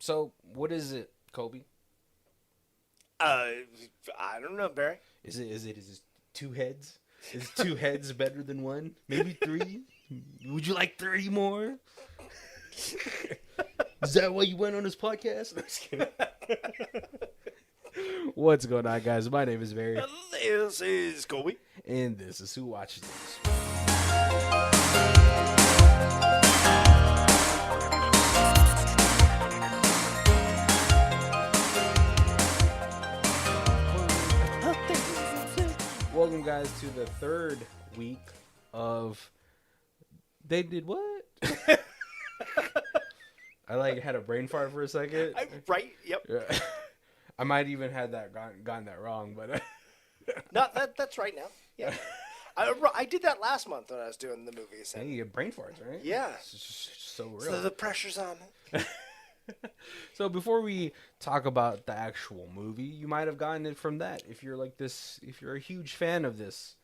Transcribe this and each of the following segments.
So, what is it, Kobe? I don't know, Barry. Is it two heads? Is two heads better than one? Maybe three? Would you like three more? Is that why you went on this podcast? No, just kidding. What's going on, guys? My name is Barry. This is Kobe. And this is Who Watches This. Welcome, guys, to the third week of They Did What? I had a brain fart for a second. Right? Yep. Yeah. I might even have gotten that wrong, but No, that's right now. Yeah. I did that last month when I was doing the movies. hey, you get brain farts, right? Yeah. It's just so real. So the pressure's on. So before we talk about the actual movie, you might have gotten it from that. If you're a huge fan of this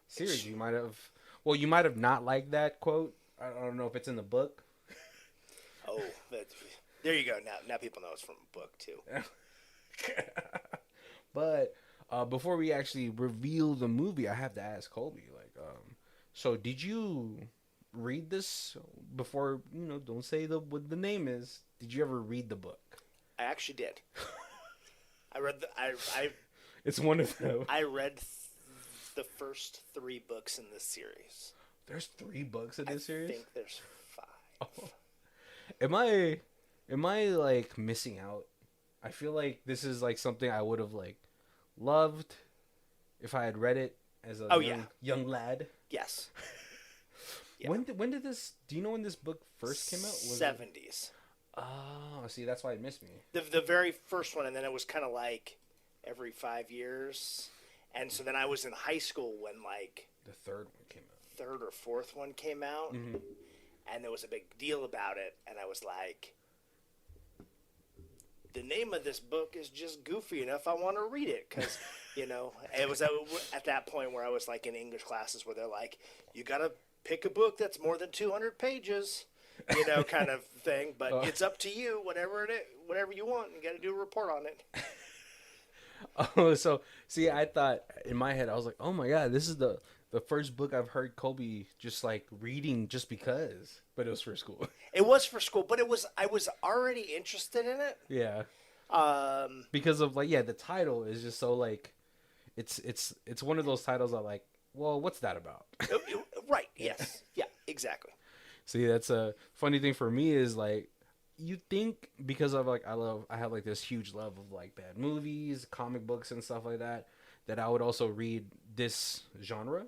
series, you might have not liked that quote. I don't know if it's in the book. Oh, there you go. Now people know it's from a book too. But before we actually reveal the movie, I have to ask Colby, so did you read this before? Don't say what the name is. Did you ever read the book? I actually did. I read It's one of them. I read the first 3 books in this series. There's 3 books in this series? I think there's 5. Oh. Am I like missing out? I feel like this is like something I would have like loved if I had read it as a young lad. Yes. Yeah. When did this? Do you know when this book first came out? 70s. Oh, see, that's why it missed me. The very first one, and then it was kind of like every 5 years, and so then I was in high school when like the third one came out. Third or fourth one came out, mm-hmm. and there was a big deal about it, and I was like, the name of this book is just goofy enough. I want to read it because, it was at that point where I was like in English classes where they're like, you got to pick a book that's more than 200 pages, kind of thing. But it's up to you, whatever you want. You got to do a report on it. Oh, so see, I thought in my head, I was like, oh my God, this is the first book I've heard Colby just like reading just because, but it was for school. It was for school, but I was already interested in it. Yeah. Because of the title is just so like, it's one of those titles that like, well, what's that about? Right. Yes. Yeah. Exactly. See, that's a funny thing for me is like, you think because of like I have like this huge love of like bad movies, comic books, and stuff like that I would also read this genre.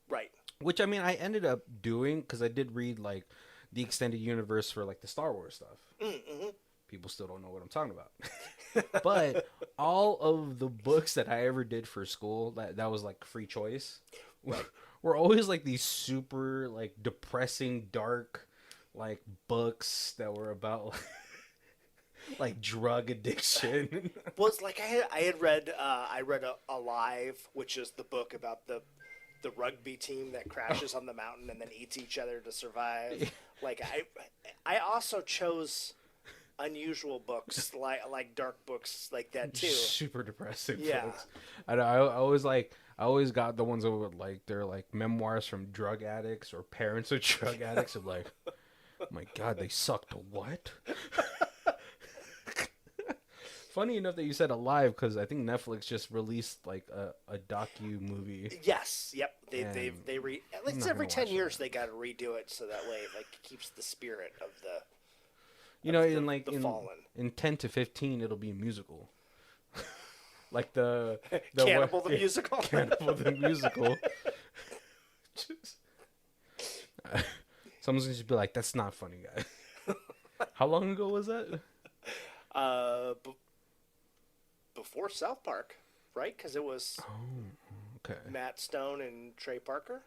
Right. Which, I mean, I ended up doing because I did read, like, the extended universe for, like, the Star Wars stuff. Mm-hmm. People still don't know what I'm talking about. But all of the books that I ever did for school, that was, like, free choice, right, were always, like, these super, like, depressing, dark, like, books that were about, like drug addiction. Well, it's like I read Alive, which is the book about the rugby team that crashes on the mountain and then eats each other to survive. Like I also chose unusual books like dark books like that too. Super depressing. Yeah. Books. I always got the ones that were like they're like memoirs from drug addicts or parents of drug addicts. I'm like, oh my God, they sucked. What? Funny enough that you said Alive because I think Netflix just released like a docu movie. Yes, yep. They at least every 10 years they got to redo it so that way it like keeps the spirit of the fallen. In 10 to 15 it'll be a musical. Like the Cannibal the musical. Cannibal the musical. Someone's gonna just be like, "That's not funny, guys." How long ago was that? Before South Park, right? Because it was Matt Stone and Trey Parker.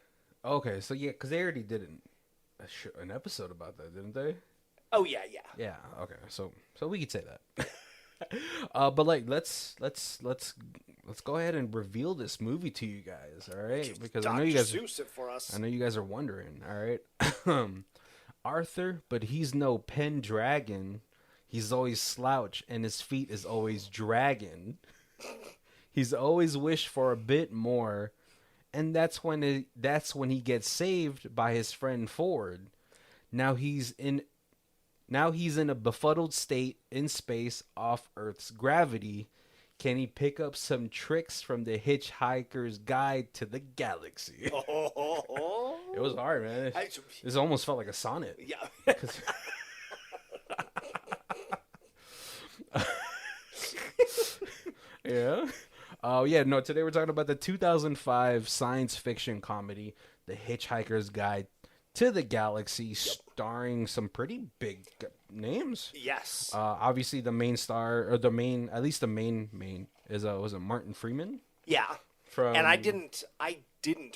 Okay, so yeah, because they already did an episode about that, didn't they? Oh yeah. Yeah. Okay, so we could say that. But like, let's go ahead and reveal this movie to you guys, all right? Because I know you guys. It for us. I know you guys are wondering, all right. Arthur, but he's no Pendragon. He's always slouched, and his feet is always dragging. He's always wished for a bit more, and that's when he gets saved by his friend Ford. Now he's in a befuddled state in space off Earth's gravity. Can he pick up some tricks from the Hitchhiker's Guide to the Galaxy? It was hard, man. This almost felt like a sonnet. Yeah. Yeah. Oh, yeah. No, today we're talking about the 2005 science fiction comedy, The Hitchhiker's Guide to the Galaxy, starring some pretty big names. Yes. Obviously, the main star, or the main is was it Martin Freeman? Yeah. From... And I didn't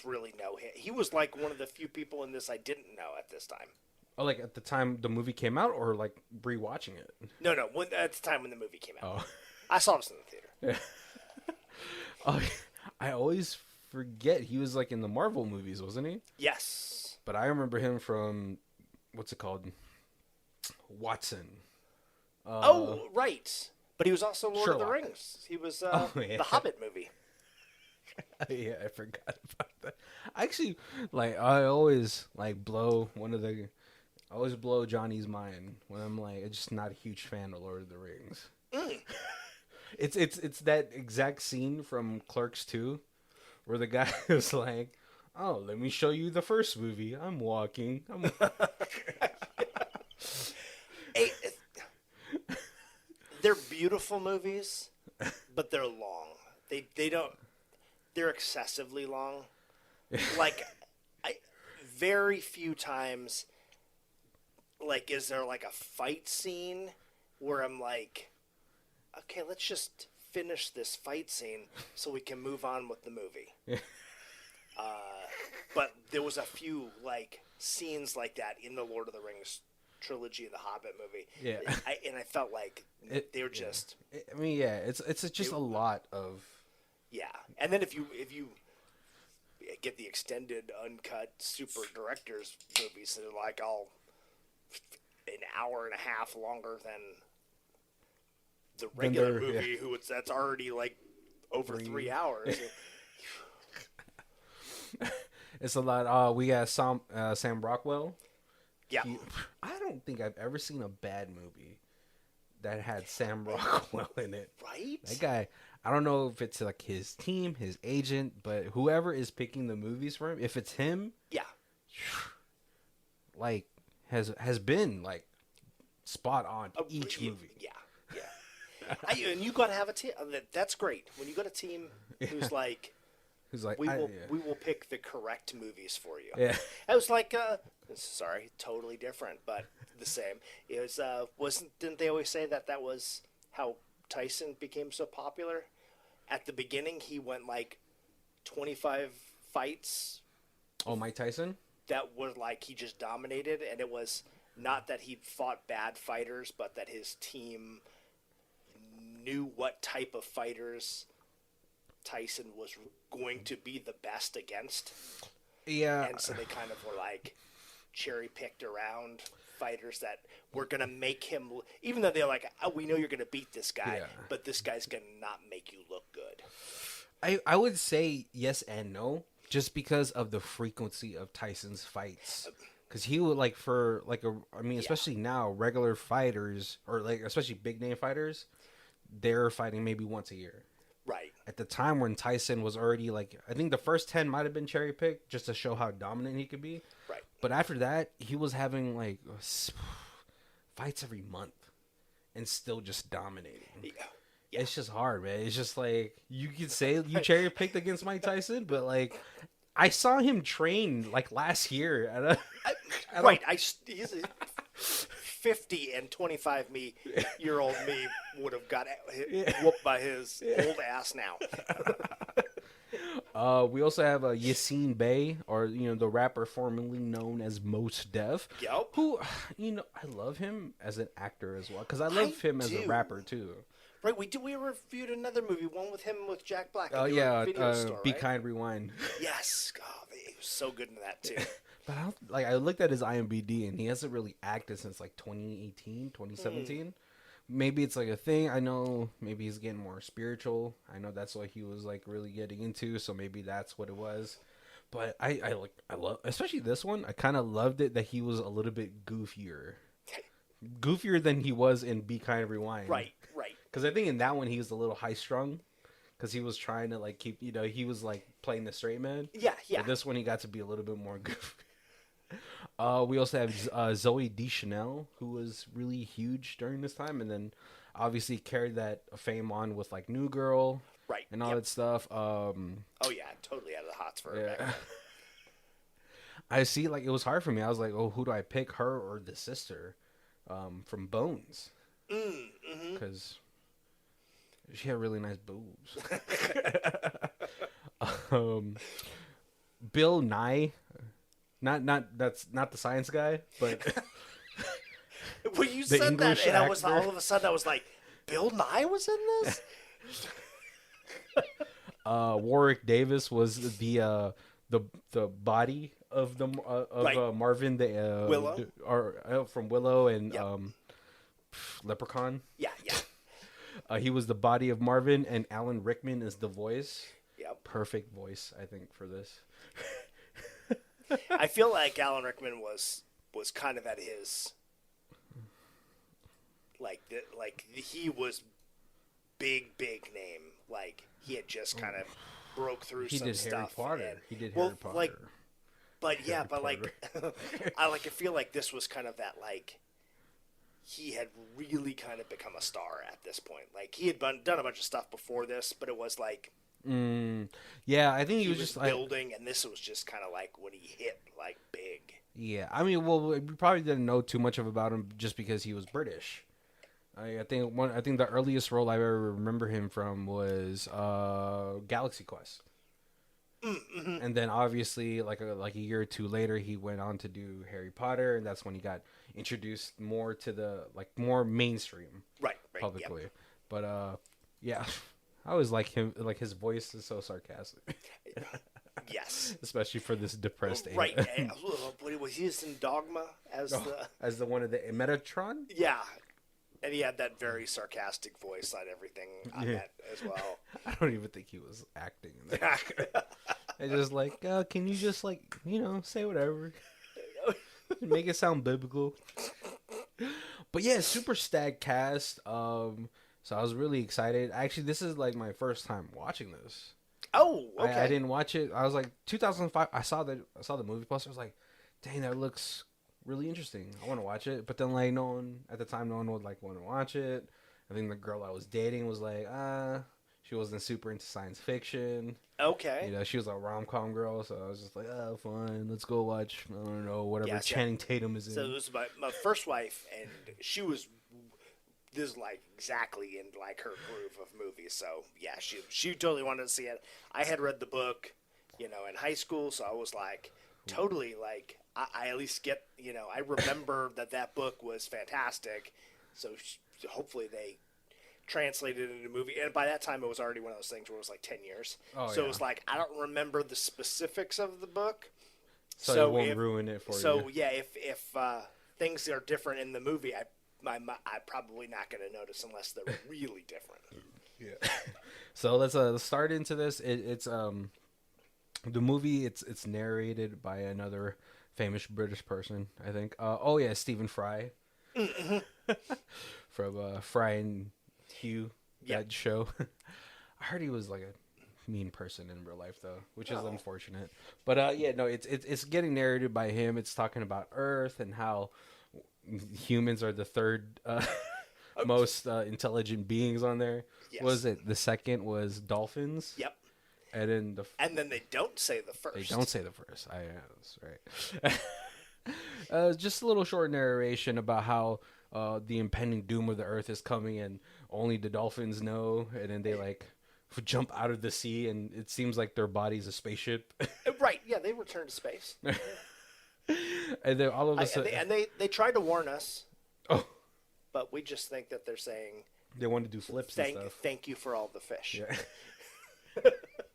really know him. He was like one of the few people in this I didn't know at this time. Oh, like at the time the movie came out, or like rewatching it? No, at the time when the movie came out. Oh. I saw this in the theater. Yeah. Oh, I always forget he was like in the Marvel movies, wasn't he? Yes. But I remember him from, what's it called? Watson. Right. But he was also Lord Sherlock. of the Rings. He was yeah. the Hobbit movie. Yeah, I forgot about that. Actually, like I always blow Johnny's mind when I'm like just not a huge fan of Lord of the Rings. Mm. It's that exact scene from Clerks 2 where the guy is like, "Oh, let me show you the first movie. I'm walking." They're beautiful movies, but they're long. They're excessively long. Like, very few times, like, is there like a fight scene where I'm like, okay, let's just finish this fight scene so we can move on with the movie. But there was a few like scenes like that in the Lord of the Rings trilogy and the Hobbit movie. Yeah, I felt like they were just. I mean, yeah, it's just a lot of. Yeah, and then if you get the extended, uncut, super directors movies that are like all an hour and a half longer than the regular movie, that's already like over 3 hours. It's a lot. We got Sam Rockwell. Yeah, I don't think I've ever seen a bad movie that had Sam Rockwell in it. Right? That guy. I don't know if it's like his team, his agent, but whoever is picking the movies for him, if it's him, yeah, like has been like spot on each movie. Yeah. And you got to have a team. That's great when you got a team who's like we will pick the correct movies for you. Yeah, it was like sorry, totally different, but the same. It was didn't they always say that was how Tyson became so popular? At the beginning, he went like 25 fights. Oh, Mike Tyson? That were like he just dominated, and it was not that he fought bad fighters, but that his team knew what type of fighters Tyson was going to be the best against. Yeah. And so they kind of were like cherry-picked around fighters that were going to make him, even though they're like, oh, we know you're going to beat this guy, but this guy's going to not make you look good. I would say yes and no, just because of the frequency of Tyson's fights. Because he would especially now, regular fighters, or like especially big name fighters, they're fighting maybe once a year. Right. At the time when Tyson was already like, I think the first 10 might have been cherry picked just to show how dominant he could be. Right. But after that, he was having like fights every month and still just dominating. Yeah. Yeah. It's just hard, man. It's just like you could say you cherry picked against Mike Tyson, but like I saw him train like last year at a right. He's 50 and 25-year-old me would have got whooped by his old ass now. We also have Yassine Bey, or the rapper formerly known as Mos Def. Yep. Who, I love him as an actor as well, because I love him as a rapper too. Right, we reviewed another movie, one with him with Jack Black. Oh yeah, store, Be right? Kind, Rewind. Yes, God, he was so good in that too. But I looked at his IMDb and he hasn't really acted since like 2018, 2017. maybe it's like a thing. I know maybe he's getting more spiritual. I know that's what he was like really getting into. So maybe that's what it was. But I love, especially this one. I kind of loved it that he was a little bit goofier than he was in Be Kind Rewind. Right. Because I think in that one he was a little high strung. Because he was trying to like keep, he was like playing the straight man. Yeah. But this one he got to be a little bit more goofy. We also have Zooey Deschanel, who was really huge during this time, and then obviously carried that fame on with like New Girl, right, and all that stuff. Oh yeah, totally out of the hots for her. Yeah. Back then. I see. Like it was hard for me. I was like, oh, who do I pick, her or the sister from Bones? Because she had really nice boobs. Bill Nye. That's not the science guy, but when you said English that, and I was all of a sudden I was like, Bill Nye was in this. Warwick Davis was the body of the right. Marvin, the Willow, from Willow and Leprechaun. Yeah. He was the body of Marvin, and Alan Rickman is the voice. Yep. Perfect voice, I think, for this. I feel like Alan Rickman was kind of at his like he was big name. Like he had just kind of broke through some stuff. He did Harry Potter. I feel like this was kind of that like he had really kind of become a star at this point. Like he had done a bunch of stuff before this, but it was like. Yeah, I think he was just building, and this was just kind of like when he hit like big. Yeah, I mean, well, we probably didn't know too much about him just because he was British. I think the earliest role I ever remember him from was Galaxy Quest. Mm-hmm. And then obviously, like a year or two later, he went on to do Harry Potter, and that's when he got introduced more to the more mainstream, right publicly. Yep. But yeah. I always like him. Like his voice is so sarcastic. Yes, especially for this depressed age. Right. Was he in Dogma as the one of the Metatron? Yeah, and he had that very sarcastic voice on everything on that as well. I don't even think he was acting in that. It's just like, can you just say whatever, make it sound biblical. But yeah, super stacked cast. So I was really excited. Actually, this is like my first time watching this. Oh, okay. I didn't watch it. I was like 2005. I saw the movie poster. I was like, dang, that looks really interesting. I want to watch it. But then like no one would like want to watch it. I think the girl I was dating was like, she wasn't super into science fiction. Okay. She was a rom-com girl, so I was just like, oh, fine, let's go watch. I don't know, whatever Channing Tatum is in. So it was my first wife, and she was. This is like exactly in like her groove of movies, so yeah, she totally wanted to see it. I had read the book, in high school, so I was like totally like I at least get I remember that book was fantastic, so hopefully they translated it into a movie. And by that time, it was already one of those things where it was like 10 years, so it was like I don't remember the specifics of the book, so it won't ruin it for you. So yeah, if things are different in the movie, I'm probably not going to notice unless they're really different. Yeah. So let's start into this. It's the movie. It's narrated by another famous British person, I think. Stephen Fry. Mm-hmm. From Fry and Hugh, that show. I heard he was like a mean person in real life though, which is unfortunate. But it's getting narrated by him. It's talking about Earth and how humans are the third most intelligent beings on there. Yes. What was it? The second was dolphins. Yep. And then they don't say the first. They don't say the first. That's right. Just a little short narration about how the impending doom of the Earth is coming, and only the dolphins know. And then they jump out of the sea, and it seems like their body's a spaceship. Right. Yeah, they return to space. And then all of a sudden, they tried to warn us. Oh. But we just think that they're saying they want to do flips and stuff. Thank you for all the fish. Yeah.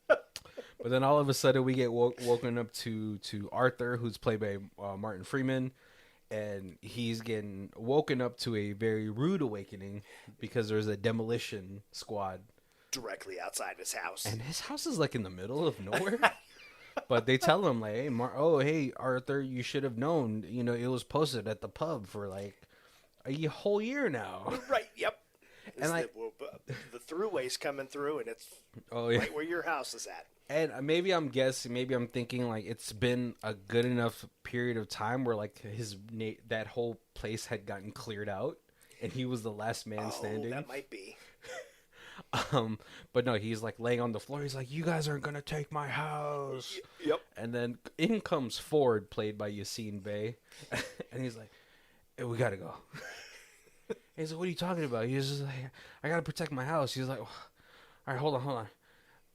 But then all of a sudden we get woken up to Arthur, who's played by Martin Freeman, And he's getting woken up to a very rude awakening because there's a demolition squad directly outside his house. And his house is like in the middle of nowhere. But they tell him like, hey, Arthur, you should have known. You know, it was posted at the pub for like a whole year now. Right. Yep. And the throughway's coming through, and it's right where your house is at. And maybe I'm thinking like it's been a good enough period of time where like that whole place had gotten cleared out, and he was the last man standing. That might be. But no, he's like laying on the floor. He's like, "You guys aren't gonna take my house." Yep. And then in comes Ford, played by Yassine Bey, and he's like, "Hey, we gotta go." He's like, "What are you talking about?" He's just like, "I gotta protect my house." He's like, "All right, hold on.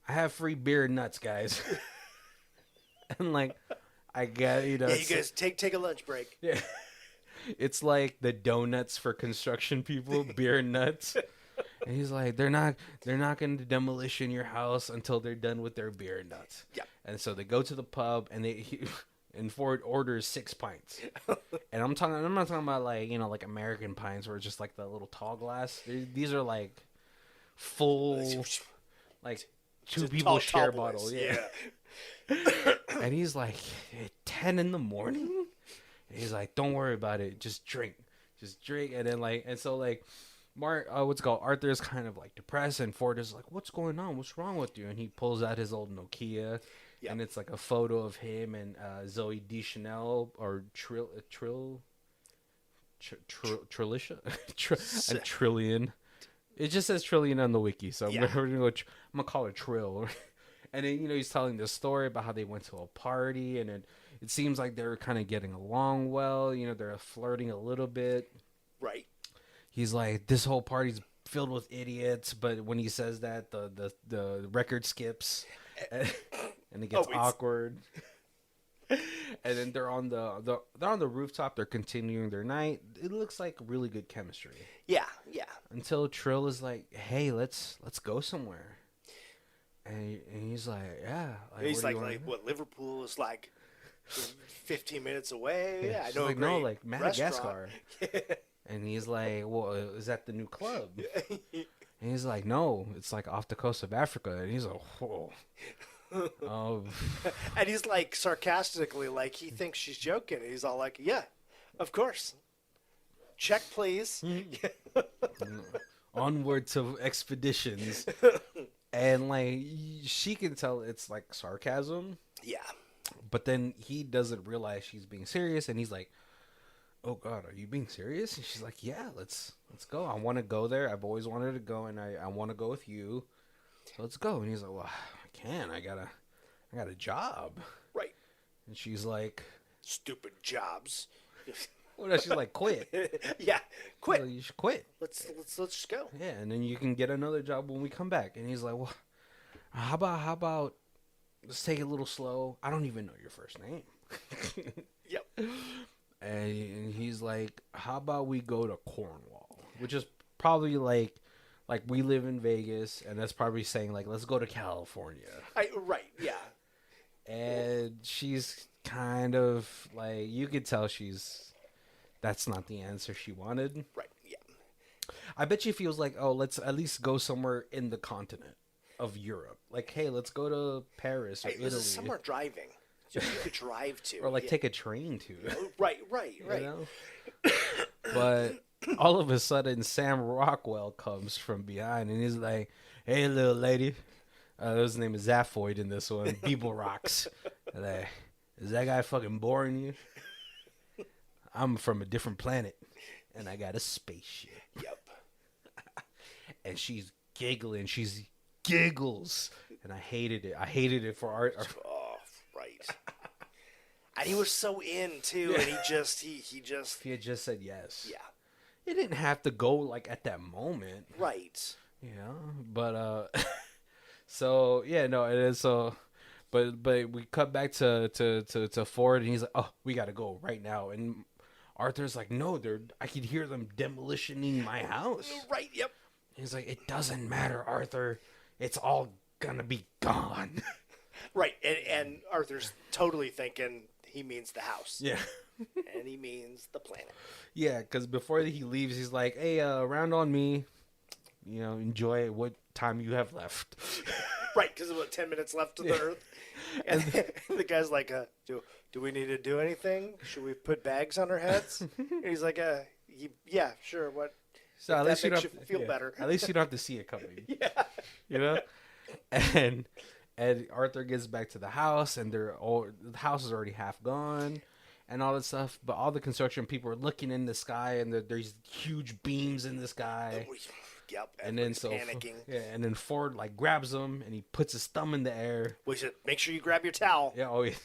I have free beer and nuts, guys." And like, I got you guys take a lunch break. Yeah, it's like the donuts for construction people, beer and nuts. And he's like, they're not going to demolition your house until they're done with their beer and nuts. Yeah. And so they go to the pub and Ford orders 6 pints. And I'm not talking about like, you know, like American pints where it's just like the little tall glass. These are like full, like two people share bottles. Yeah. And he's like, 10 in the morning? And he's like, don't worry about it. Just drink. And then Arthur's kind of like depressed, and Ford is like, "What's going on? What's wrong with you?" And he pulls out his old Nokia, and it's like a photo of him and Zooey Deschanel or Trillian, and Trillian. It just says Trillian on the wiki, so I'm gonna call her Trill. And then he's telling this story about how they went to a party, and it seems like they're kind of getting along well. They're flirting a little bit. Right. He's like, this whole party's filled with idiots, but when he says that, the record skips, and it gets awkward. And then they're on the rooftop. They're continuing their night. It looks like really good chemistry. Yeah. Until Trill is like, "Hey, let's go somewhere," and he's like, "Yeah." He's like, Liverpool is like 15 minutes away. Yeah, I know. Like, no, like Madagascar. And he's like, "Well, is that the new club?" And he's like, "No, it's like off the coast of Africa." And he's like, "Whoa." And he's like sarcastically, like he thinks she's joking. And he's all like, "Yeah, of course. Check, please." Onward to expeditions. And like she can tell it's like sarcasm. Yeah. But then he doesn't realize she's being serious, and he's like, "Oh God, are you being serious?" And she's like, "Yeah, let's go. I want to go there. I've always wanted to go, and I want to go with you. So let's go." And he's like, "Well, I can't. I got a job." Right. And she's like, "Stupid jobs." Well, no, she's like, "Quit." Yeah, quit. Well, you should quit. Let's just go. Yeah, and then you can get another job when we come back. And he's like, "Well, how about let's take it a little slow. I don't even know your first name." Yep. And he's like, "How about we go to Cornwall?" Which is probably like we live in Vegas, and that's probably saying like, "Let's go to California." Right, yeah. And she's kind of like, you could tell that's not the answer she wanted. Right, yeah. I bet she feels like, oh, let's at least go somewhere in the continent of Europe. Like, hey, let's go to Paris or Italy. Somewhere driving. So you could drive to. Or take a train to. Right. You know? But all of a sudden, Sam Rockwell comes from behind, and he's like, "Hey, little lady." His name is Zaphod in this one. Beeblebrox. Like, is that guy fucking boring you? I'm from a different planet, and I got a spaceship. Yep. And she's giggling. She giggles. And I hated it. I hated it for art. Oh, right. And he was so in, too. Yeah. And he just... If he had just said yes. Yeah. It didn't have to go, like, at that moment. Right. Yeah. But, so, yeah, no, it is so... But we cut back to Ford, and he's like, "Oh, we got to go right now." And Arthur's like, "No, I could hear them demolitioning my house." Right, yep. He's like, "It doesn't matter, Arthur. It's all gonna be gone." Right, and Arthur's totally thinking he means the house. Yeah. And he means the planet. Yeah, because before he leaves, he's like, "Hey, round on me. You know, enjoy what time you have left." Right, because about 10 minutes left to the Earth. And the guy's like, do we need to do anything? Should we put bags on our heads? And he's like, yeah, sure. What? So at least that you makes don't you feel better. At least you don't have to see it coming. Yeah. You know? And Arthur gets back to the house, and the house is already half gone. And all that stuff, but all the construction people are looking in the sky, and there's huge beams in the sky. Yep, and then panicking. Yeah, and then Ford like grabs him, and he puts his thumb in the air. We should make sure you grab your towel. Yeah, oh, yeah.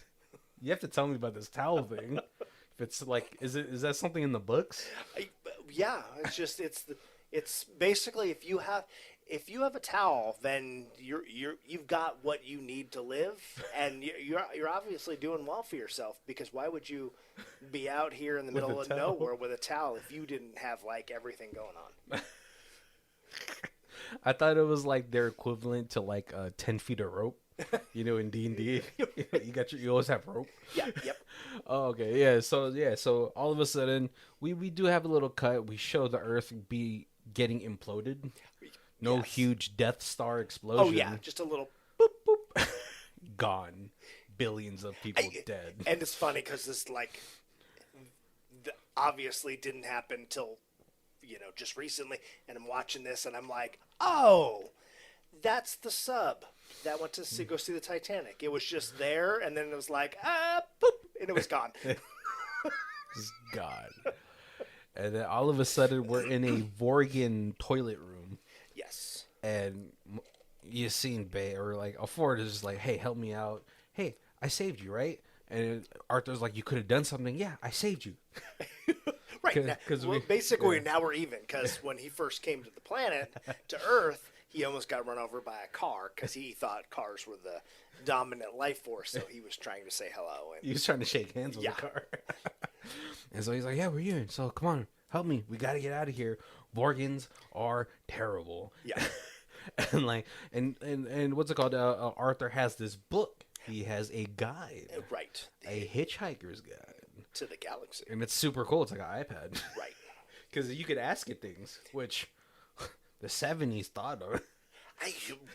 You have to tell me about this towel thing. If it's like, is that something in the books? Yeah, it's basically if you have a towel, then you've got what you need to live, and you're obviously doing well for yourself, because why would you be out here in the middle of nowhere with a towel if you didn't have like everything going on? I thought it was like their equivalent to like 10 feet of rope, you know, in D&D. You always have rope. Yeah. Yep. Oh, okay. Yeah. So all of a sudden we do have a little cut. We show the Earth be getting imploded. No huge Death Star explosion. Oh yeah, just a little boop boop. Gone. Billions of people dead. And it's funny because this like obviously didn't happen till just recently, and I'm watching this and I'm like, oh, that's the sub that went to go see the Titanic. It was just there, and then it was like boop, and it was gone. It's gone. And then all of a sudden we're in a Vorgan toilet room. Yes. And you seen Bay or like a Ford is just like, hey, help me out. Hey, I saved you, right? And Arthur's like, you could have done something. Yeah, I saved you. Right. Basically, now we're even, because when he first came to the planet, to Earth, he almost got run over by a car because he thought cars were the dominant life force. So he was trying to say hello. And he was trying to shake hands with the car. And so he's like, yeah, we're here. So come on, help me. We got to get out of here. Vorgans are terrible. Yeah. And like, and what's it called? Arthur has this book. He has a guide. Right. A Hitchhiker's Guide to the Galaxy. And it's super cool. It's like an iPad. Right. Because you could ask it things, which the 70s thought of.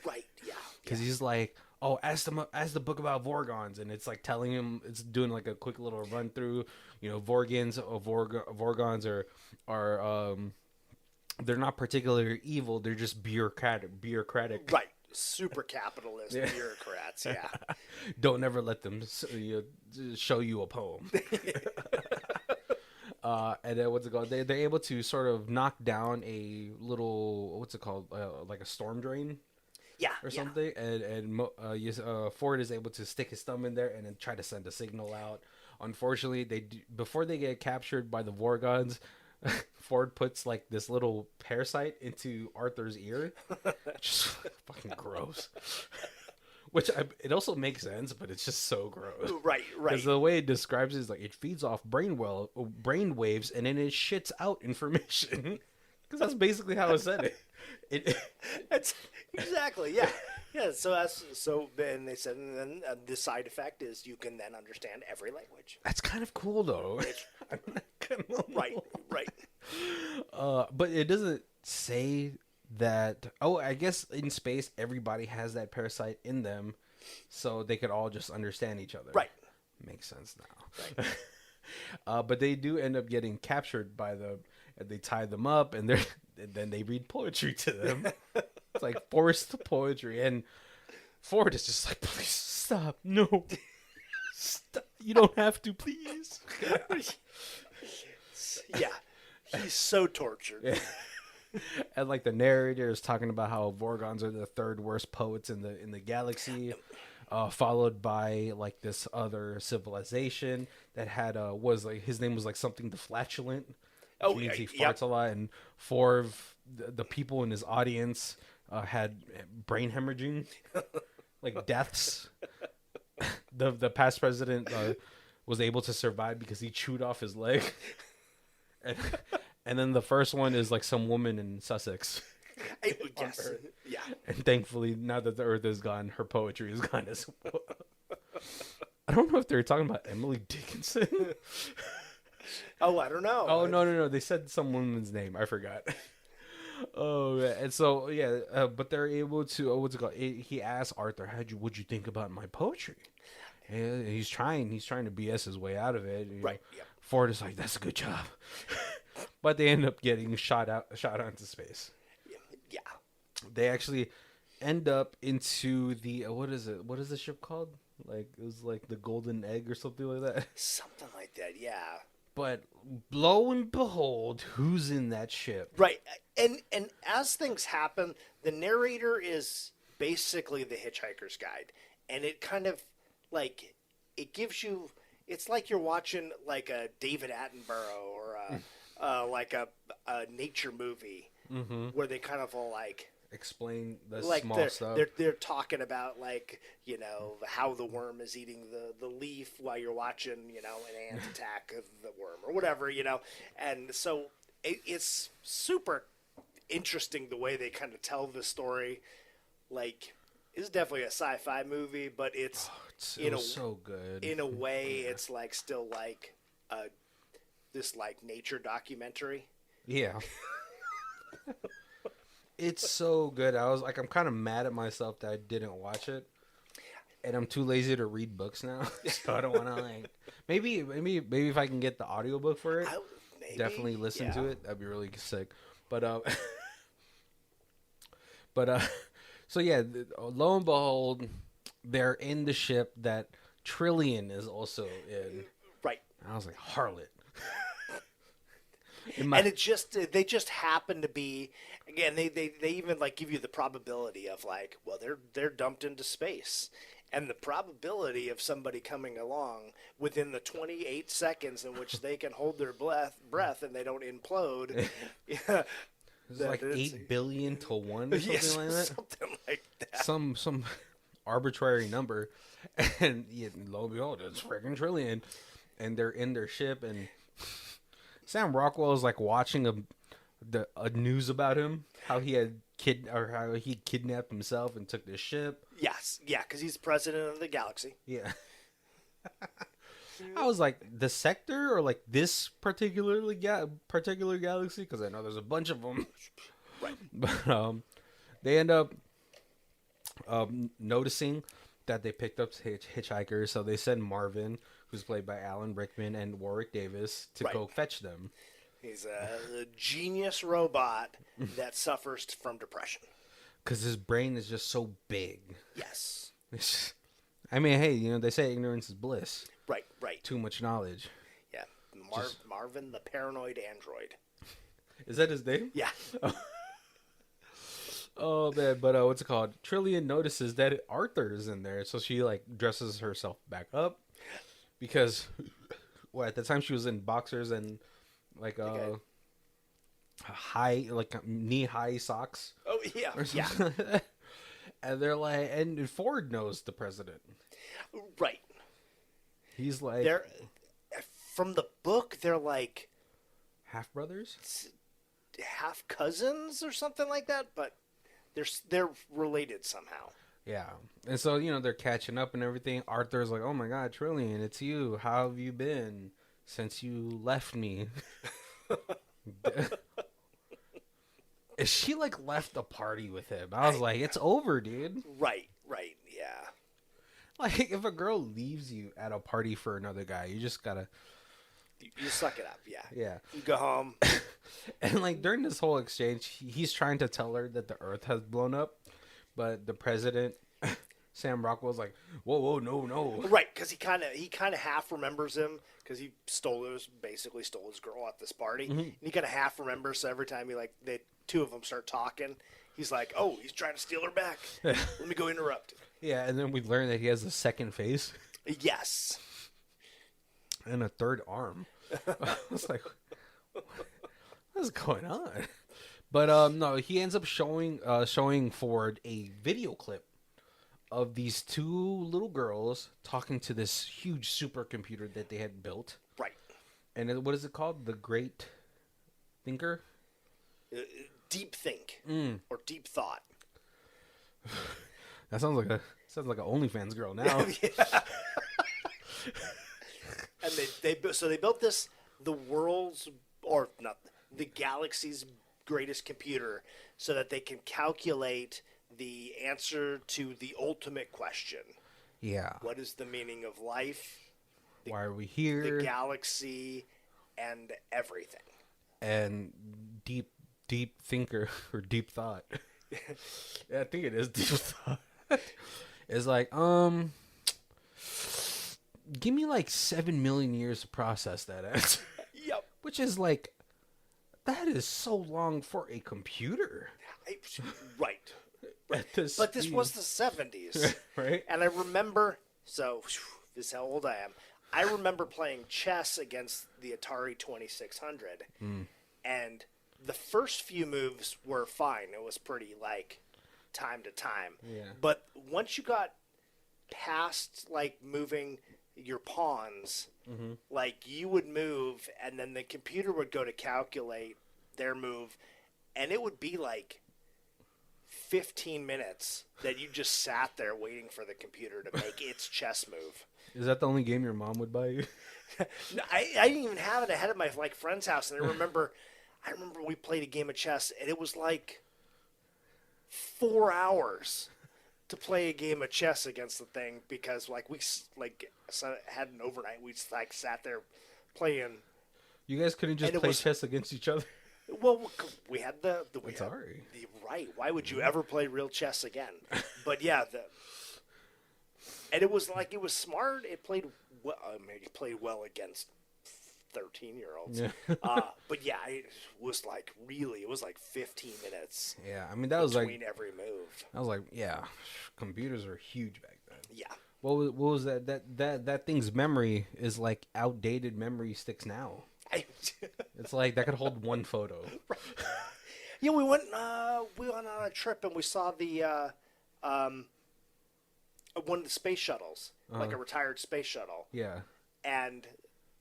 Right, yeah. Because he's like, oh, ask the book about Vorgons. And it's like telling him, it's doing like a quick little run through, Vorgons are they're not particularly evil. They're just bureaucratic. Right. Super capitalist bureaucrats, yeah. Don't ever let them show you a poem. And then what's it called? They're able to sort of knock down a little, what's it called? Like a storm drain? Yeah. Or something. And Ford is able to stick his thumb in there and then try to send a signal out. Unfortunately, before they get captured by the Vorgons, Ford puts like this little parasite into Arthur's ear. Just fucking gross. Which it also makes sense, but it's just so gross. Right. Because the way it describes it is like it feeds off brain waves and then it shits out information. Because that's basically how it said it. That's exactly, yeah. Yeah, so then they said, and then the side effect is you can then understand every language. That's kind of cool, though. Right. But it doesn't say that. Oh, I guess in space everybody has that parasite in them, so they could all just understand each other. Right. Makes sense now. Right. But they do end up getting captured by and they tie them up, and then they read poetry to them. It's like forced poetry, and Ford is just like, please stop, no, stop. You don't have to, please. Yeah, he's so tortured. Yeah. And like the narrator is talking about how Vorgons are the third worst poets in the galaxy, followed by like this other civilization that had was like his name was like something the flatulent. Oh, means he farts a lot, and four of the people in his audience had brain hemorrhaging, like deaths. The past president was able to survive because he chewed off his leg, and then the first one is like some woman in Sussex. Yes, yeah. And thankfully, now that the Earth is gone, her poetry is gone as well. I don't know if they're talking about Emily Dickinson. Oh, I don't know. Oh, no. They said some woman's name. I forgot. Oh, yeah. And so, yeah, but they're able to, what's it called? He asked Arthur, what'd you think about my poetry? And he's trying to BS his way out of it. Right, yeah. Ford is like, that's a good job. But they end up getting shot out into space. Yeah. They actually end up into the, what is it? What is the ship called? Like, it was like the Golden Egg or something like that. Something like that, yeah. But lo and behold, who's in that ship? Right. And as things happen, the narrator is basically the Hitchhiker's Guide. And it kind of, like, it gives you, it's like you're watching, like, a David Attenborough or like a nature movie where they kind of all, like, explain the like small stuff. They're talking about, like, you know, how the worm is eating the leaf while you're watching, you know, an ant attack of the worm or whatever, you know. And so it's super interesting the way they kind of tell the story. Like, it's definitely a sci-fi movie, but it's so good. In a way, it's like still like this like nature documentary. Yeah. It's so good. I'm kind of mad at myself that I didn't watch it, and I'm too lazy to read books now. So I don't want to like. Maybe if I can get the audiobook for it, definitely listen to it. That'd be really sick. But so yeah, lo and behold, they're in the ship that Trillian is also in. Right. And I was like, harlot. And they just happen to be, again, they even like give you the probability of like, well, they're dumped into space, and the probability of somebody coming along within the 28 seconds in which they can hold their breath and they don't implode. Yeah, it's like 8 billion to 1 or something like that. Something like that. Some arbitrary number, and lo and behold, it's freaking Trillian, and they're in their ship, and Sam Rockwell is like watching a news about him, how he kidnapped himself and took the ship. Yes, yeah, because he's president of the galaxy. Yeah. I was like, the sector or like this particular galaxy, because I know there's a bunch of them. Right. But they end up noticing that they picked up hitchhikers, so they send Marvin, who's played by Alan Rickman, and Warwick Davis to go fetch them. He's a genius robot that suffers from depression. Because his brain is just so big. Yes. I mean, hey, they say ignorance is bliss. Right. Too much knowledge. Yeah. Marvin the paranoid android. Is that his name? Yeah. Oh, man. But what's it called? Trillian notices that Arthur's in there. So she, like, dresses herself back up. Because, at the time she was in boxers and, like, knee-high socks. Oh, yeah. Yeah. And they're like, and Ford knows the president. Right. He's like, from the book, they're like half brothers, half cousins, or something like that. But they're related somehow. Yeah, and so they're catching up and everything. Arthur's like, "Oh my God, Trillian, it's you. How have you been since you left me?" Is she like left the party with him? I was like, it's over, dude. Right, yeah. Like, if a girl leaves you at a party for another guy, you just gotta... You suck it up, yeah. Yeah. You go home. And, like, during this whole exchange, he's trying to tell her that the Earth has blown up, but the president, Sam Rockwell's like, whoa, no. Right, because he kind of half remembers him, because he basically stole his girl at this party. Mm-hmm. And he kind of half remembers, so every time the two of them start talking, he's like, oh, he's trying to steal her back. Let me go interrupt. Yeah, and then we learn that he has a second face. Yes. And a third arm. I was like, what's going on? But no, he ends up showing Ford a video clip of these two little girls talking to this huge supercomputer that they had built. Right. And what is it called? The Great Thinker? Deep think. Or deep thought. That sounds like an OnlyFans girl now. Yeah. And they built this, the world's, or not, the galaxy's greatest computer, so that they can calculate the answer to the ultimate question. Yeah. What is the meaning of life? Why are we here? The galaxy and everything. And deep thinker or deep thought. Yeah, I think it is deep thought. It's like, give me like 7 million years to process that answer. Yep. Which is like, that is so long for a computer. Right. But this was the 70s. Right? And I remember, so this is how old I am. I remember playing chess against the Atari 2600. And the first few moves were fine. It was pretty, like, time to time. Yeah. But once you got past, like, moving your pawns, like, you would move, and then the computer would go to calculate their move, and it would be, like, 15 minutes that you just sat there waiting for the computer to make its chess move. Is that the only game your mom would buy you? No, I didn't even have it. I had it at my friend's house, and I remember we played a game of chess, and it was like 4 hours to play a game of chess against the thing, because we had an overnight. We just sat there playing. You guys couldn't just play chess against each other? Well, we had Sorry. Right. Why would you ever play real chess again? But yeah, and it was smart. It played well. I mean, it played well against 13-year-olds. Yeah. But yeah, it was like 15 minutes. Yeah, I mean, that was between every move. I was like, yeah, computers were huge back then. Yeah. What was that? That thing's memory is like outdated memory sticks now. It's like that could hold one photo. Right. Yeah, we went on a trip, and we saw the one of the space shuttles, like a retired space shuttle. Yeah. And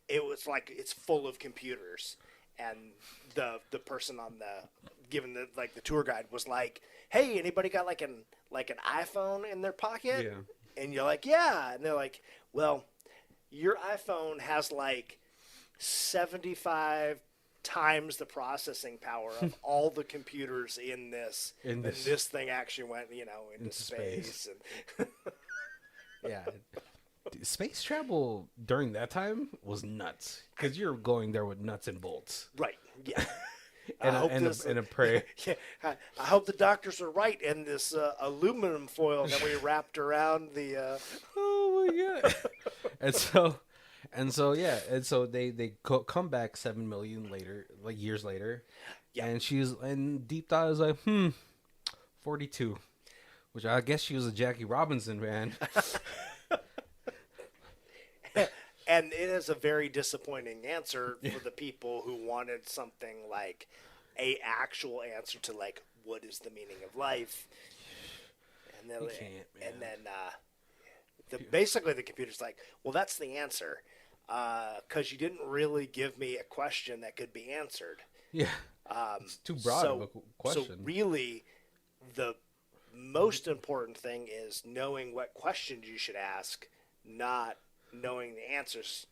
it was like, it's full of computers, and the person on the tour guide was like, "Hey, anybody got like an iPhone in their pocket?" Yeah. And you're like, "Yeah." And they're like, "Well, your iPhone has like 75 times the processing power of all the computers in this. And this thing actually went, into space." And yeah. Space travel during that time was nuts, because you're going there with nuts and bolts. Right. Yeah. and a prey. Yeah. I hope the doctors are right, and this aluminum foil that we wrapped around the. Oh my god. And so they come back 7 million later, like years later. Yeah. And Deep Thought is like, 42, which I guess she was a Jackie Robinson fan. And it is a very disappointing answer for the people who wanted something like a actual answer to, like, what is the meaning of life? And then basically the computer's like, well, that's the answer, because you didn't really give me a question that could be answered. Yeah, it's too broad of a question. So really, the most important thing is knowing what questions you should ask, not knowing the answers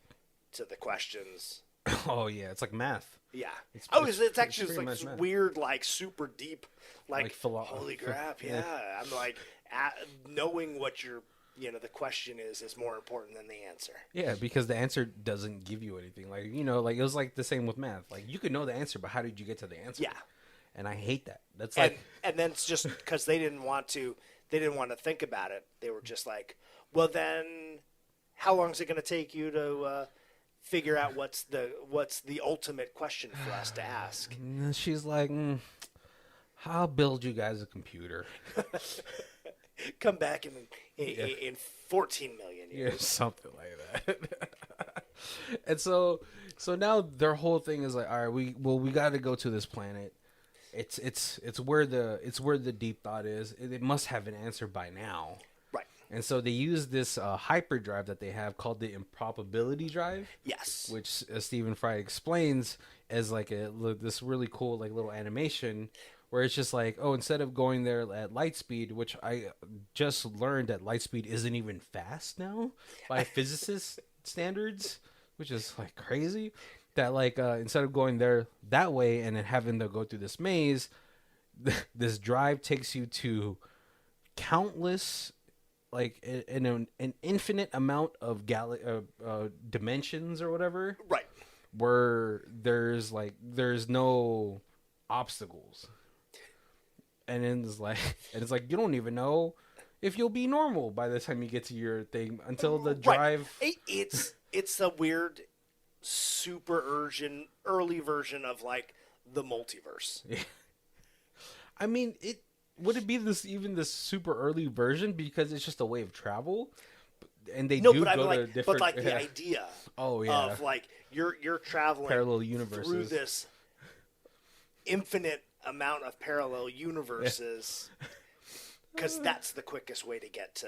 to the questions. Oh yeah, it's like math. Yeah. It's actually like this weird, like super deep, like holy crap. Yeah. I'm like, knowing what the question is more important than the answer. Yeah, because the answer doesn't give you anything. Like, like it was like the same with math. Like, you could know the answer, but how did you get to the answer? Yeah. And I hate that. That's and then it's just because they didn't want to think about it. They were just like, well, then how long is it going to take you to figure out what's the ultimate question for us to ask? And she's like, I'll build you guys a computer. Come back in 14 million years. Yeah, something like that. And so now their whole thing is like, all right, we got to go to this planet. It's where the Deep Thought is. It must have an answer by now. Right. And so they use this hyperdrive that they have called the improbability drive. Yes. Which Stephen Fry explains as like this really cool like little animation where it's just like, oh, instead of going there at light speed, which I just learned that light speed isn't even fast now by physicists. standards, which is like crazy. That like instead of going there that way and then having to go through this maze, this drive takes you to countless, like an infinite amount of dimensions or whatever. Right. Where there's no obstacles, and then it's like you don't even know if you'll be normal by the time you get to your thing until the drive. Right. It's a weird, super early version of like the multiverse. I mean, would it be this super early version because it's just a way of travel, and they do go to different. But like the idea. Oh yeah. Of like you're traveling parallel universes through this infinite amount of parallel universes, because that's the quickest way to get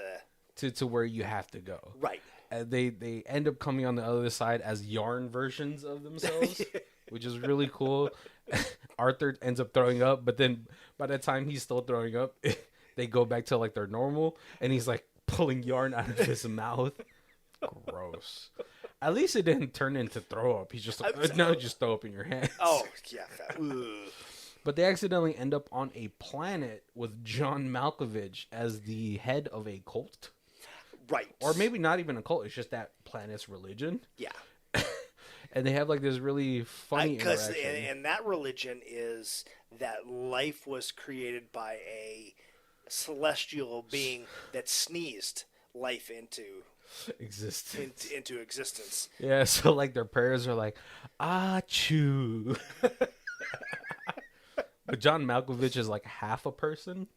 to where you have to go. Right. They end up coming on the other side as yarn versions of themselves, which is really cool. Arthur ends up throwing up, but then by the time he's still throwing up, they go back to like their normal, and he's like pulling yarn out of his mouth. Gross. At least it didn't turn into throw up. He's just like, no, just throw up in your hands. Oh yeah. But they accidentally end up on a planet with John Malkovich as the head of a cult. Right. Or maybe not even a cult. It's just that planet's religion. Yeah. And they have like this really funny interaction. And that religion is that life was created by a celestial being that sneezed life into existence. Yeah, so like their prayers are like, achoo. But John Malkovich is like half a person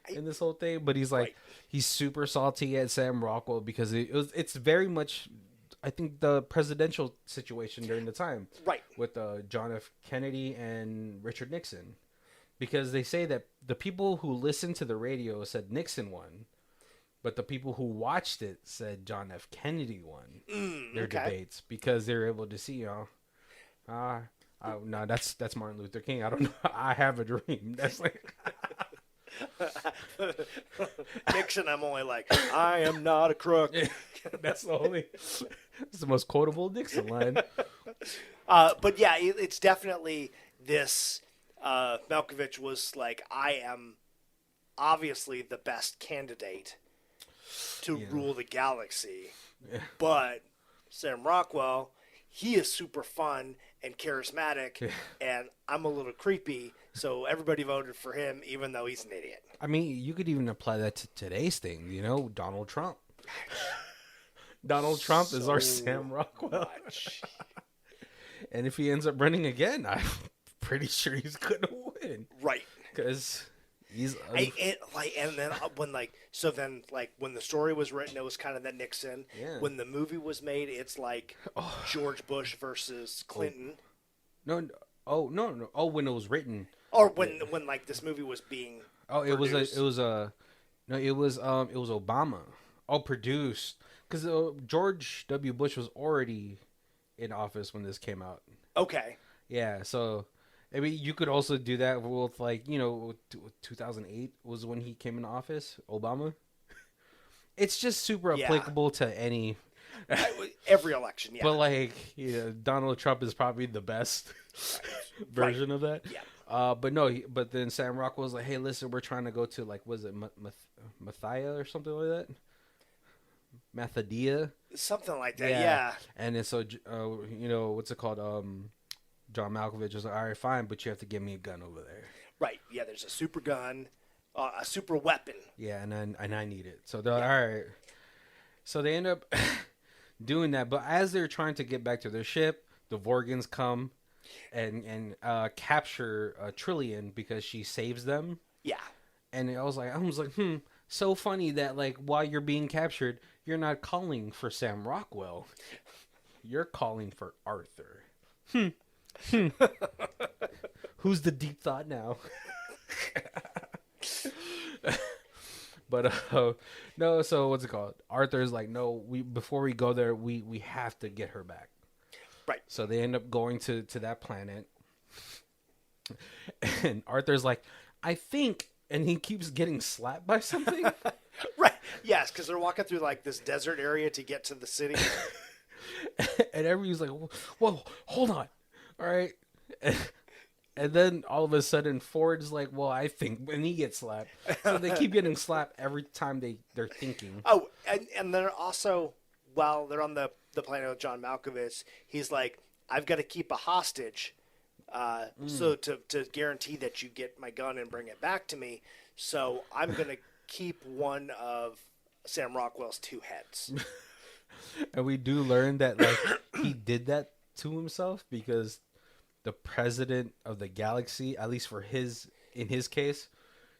in this whole thing, but he's like he's super salty at Sam Rockwell because it's very much, I think, the presidential situation during the time, right, with John F. Kennedy and Richard Nixon, because they say that the people who listened to the radio said Nixon won, but the people who watched it said John F. Kennedy won their debates because they were able to see, no, that's Martin Luther King. I don't know. I have a dream. That's like Nixon. I'm only like, I am not a crook. That's the most quotable Nixon line. But yeah, it's definitely this. Malkovich was like, I am obviously the best candidate to rule the galaxy, but Sam Rockwell, he is super fun and charismatic, and I'm a little creepy, so everybody voted for him, even though he's an idiot. I mean, you could even apply that to today's thing, Donald Trump. Donald Trump is our Sam Rockwell. And if he ends up running again, I'm pretty sure he's going to win. Right. Because he's... and then when when the story was written, it was kind of that Nixon. Yeah. When the movie was made, it's like George Bush versus Clinton. No. Oh, no. Oh, when it was written. Or when like this movie was being produced. It was Obama. Oh, produced. Because George W. Bush was already in office when this came out. Okay. Yeah, so... I mean, you could also do that with, 2008 was when he came into office, Obama. It's just super applicable to any... Every election, yeah. But, Donald Trump is probably the best version of that. Yeah. But then Sam Rockwell was like, hey, listen, we're trying to go to, was it Mathia or something like that? Mathadia? Something like that, yeah. And then so, what's it called? John Malkovich was like, all right, fine, but you have to give me a gun over there. Right. Yeah, there's a super gun, a super weapon. Yeah, and I need it. So they're like, all right. So they end up doing that, but as they're trying to get back to their ship, the Vorgans come and capture Trillian because she saves them. Yeah. And I was like, so funny that while you're being captured, you're not calling for Sam Rockwell. You're calling for Arthur. Who's the deep thought now? But no, so what's it called? Arthur's like, no, before we go there, we have to get her back. Right. So they end up going to that planet. And Arthur's like, I think, and he keeps getting slapped by something. Right. Yes, because they're walking through this desert area to get to the city. And everybody's like, whoa, hold on. All right. And then all of a sudden, Ford's like, well, I think, and he gets slapped. So they keep getting slapped every time they're thinking. Oh, and they're also, while they're on the planet with John Malkovich, he's like, I've got to keep a hostage so to guarantee that you get my gun and bring it back to me. So I'm going to keep one of Sam Rockwell's two heads. And we do learn that like he did that to himself because the president of the galaxy, at least in his case,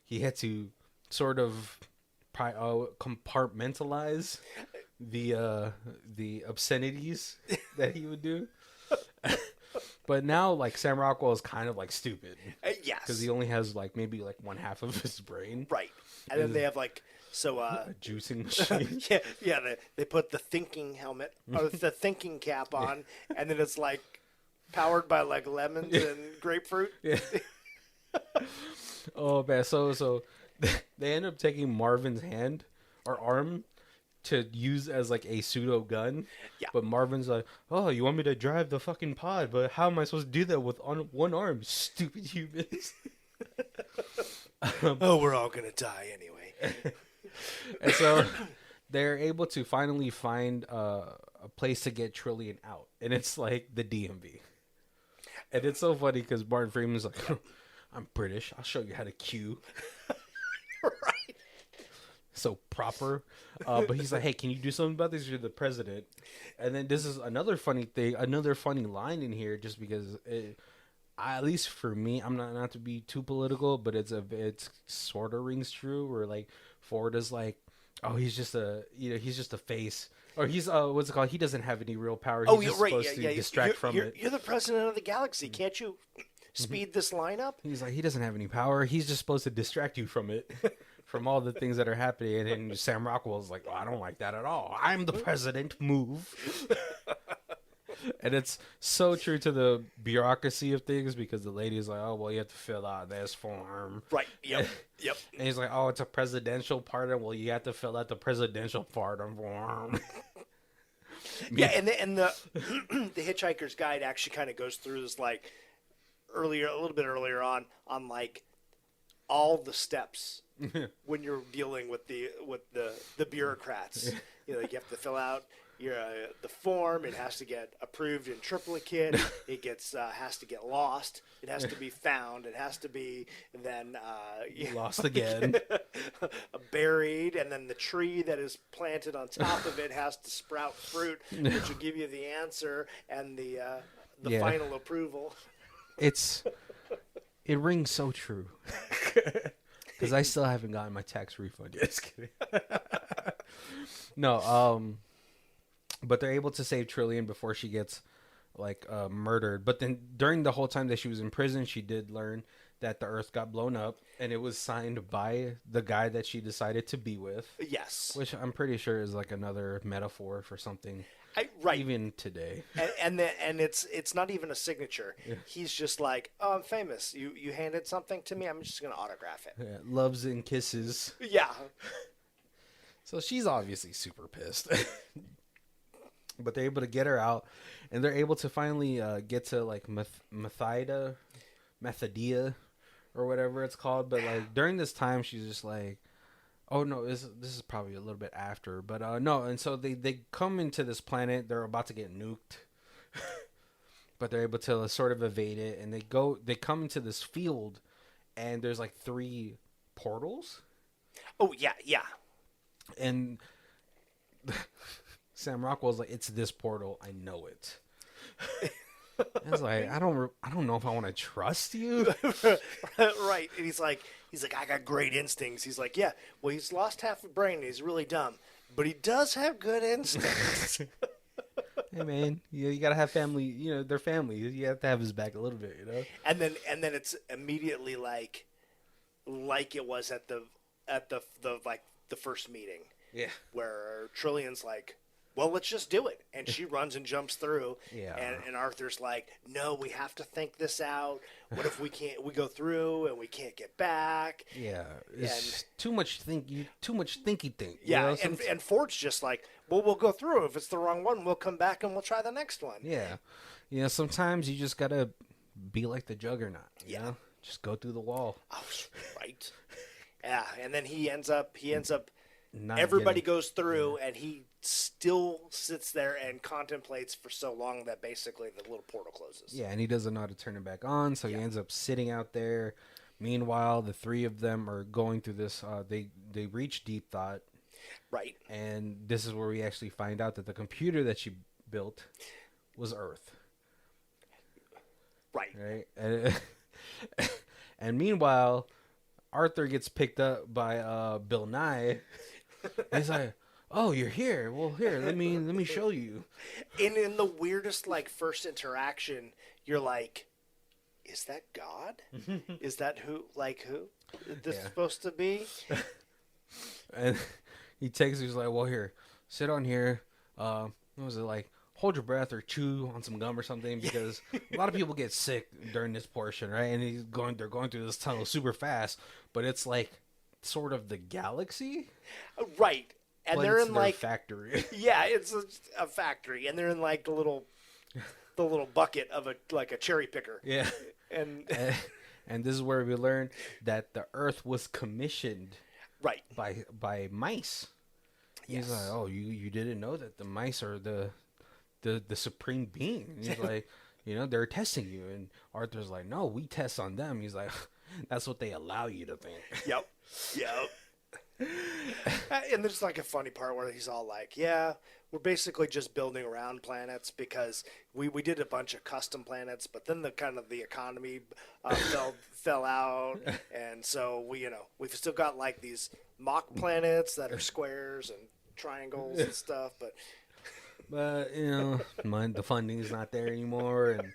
he had to sort of compartmentalize the obscenities that he would do. But now, like, Sam Rockwell is kind of like stupid. Yes, because he only has like maybe like one half of his brain. Right, and then they have like a juicing machine. yeah. They put the thinking helmet or the thinking cap on, and then it's like powered by like lemons and grapefruit. Yeah. Oh man, so they end up taking Marvin's hand or arm to use as like a pseudo gun. Yeah. But Marvin's like, oh, you want me to drive the fucking pod, but how am I supposed to do that with one arm, stupid humans? Oh, we're all gonna die anyway. And so they're able to finally find a place to get Trillian out, and it's like the DMV. And it's so funny because Martin Freeman's like, I'm British, I'll show you how to queue. Right. So proper. But he's like, hey, can you do something about this? You're the president. And then this is another funny thing, another funny line in here, just because at least for me, I'm not to be too political, but it's sort of rings true where like Ford is like, oh, he's just a face. Or he's what's it called? He doesn't have any real power. He's just supposed to distract from it. You're the president of the galaxy. Can't you speed this line up? He's like, he doesn't have any power. He's just supposed to distract you from it, from all the things that are happening. And then Sam Rockwell's like, oh, I don't like that at all. I'm the president. Move. And it's so true to the bureaucracy of things because the lady's like, oh, well, you have to fill out this form. Right. Yep. And he's like, oh, it's a presidential pardon. Well, you have to fill out the presidential pardon form. Yeah, and the the Hitchhiker's Guide actually kind of goes through this like a little bit earlier on like all the steps when you're dealing with the bureaucrats. You know, you have to fill out the form. It has to get approved in triplicate. It has to get lost. It has to be found. It has to be then lost again, buried, and then the tree that is planted on top of it has to sprout fruit, which will give you the answer and the final approval. It rings so true because I still haven't gotten my tax refund yet. Just kidding. No, but they're able to save Trillian before she gets like murdered. But then during the whole time that she was in prison, she did learn that the Earth got blown up, and it was signed by the guy that she decided to be with. Yes, which I'm pretty sure is like another metaphor for something. Right. Even today. And it's not even a signature. Yeah. He's just like, oh, I'm famous. You handed something to me. I'm just gonna autograph it. Yeah, loves and kisses. Yeah. So she's obviously super pissed. But they're able to get her out, and they're able to finally get to like Methadia, or whatever it's called. But like during this time, she's just like, oh no, this is probably a little bit after. But no, and so they come into this planet. They're about to get nuked, but they're able to sort of evade it, and they come into this field, and there's like 3 portals. Oh yeah. And Sam Rockwell's like, it's this portal. I know it. I was like, I don't know if I want to trust you. Right. And he's like, I got great instincts. He's like, yeah, well, he's lost half a brain. And he's really dumb, but he does have good instincts. Hey man, you gotta have family. You know, they're family. You have to have his back a little bit, you know. And then it's immediately like it was at the first meeting. Yeah. Where Trillian's like, well, let's just do it. And she runs and jumps through. Yeah. And Arthur's like, no, we have to think this out. What if we go through and we can't get back? Yeah. It's too much thinky think. Yeah. And Ford's just like, well, we'll go through. If it's the wrong one, we'll come back and we'll try the next one. Yeah. Sometimes you just got to be like the Juggernaut. You know? Just go through the wall. Oh, right. Yeah. And then he ends up Not everybody getting- goes through, and he still sits there and contemplates for so long that basically the little portal closes. Yeah, and he doesn't know how to turn it back on, so he ends up sitting out there. Meanwhile, the three of them are going through this. They reach deep thought. Right. And this is where we actually find out that the computer that she built was Earth. Right. And meanwhile, Arthur gets picked up by Bill Nye. He's like, "Oh, you're here. Well, here, let me show you." And in the weirdest first interaction, you're like, "Is that God? Is that who? Is this supposed to be?" And he takes. He's like, "Well, here, sit on here. What was it like? Hold your breath or chew on some gum or something, because a lot of people get sick during this portion, right?" And they're going through this tunnel super fast, but it's like sort of the galaxy, right? And they're in their factory. Yeah, it's a factory, and they're in the little bucket of a cherry picker. Yeah, and this is where we learn that the Earth was commissioned, right, by mice. He's like, "Oh, you didn't know that the mice are the supreme being?" And he's like, "They're testing you." And Arthur's like, "No, we test on them." He's like, "That's what they allow you to think." Yep. And there's a funny part where he's all like, "Yeah, we're basically just building around planets because we did a bunch of custom planets, but then the economy fell out, and so we've still got these mock planets that are squares and triangles and stuff, but the funding is not there anymore, and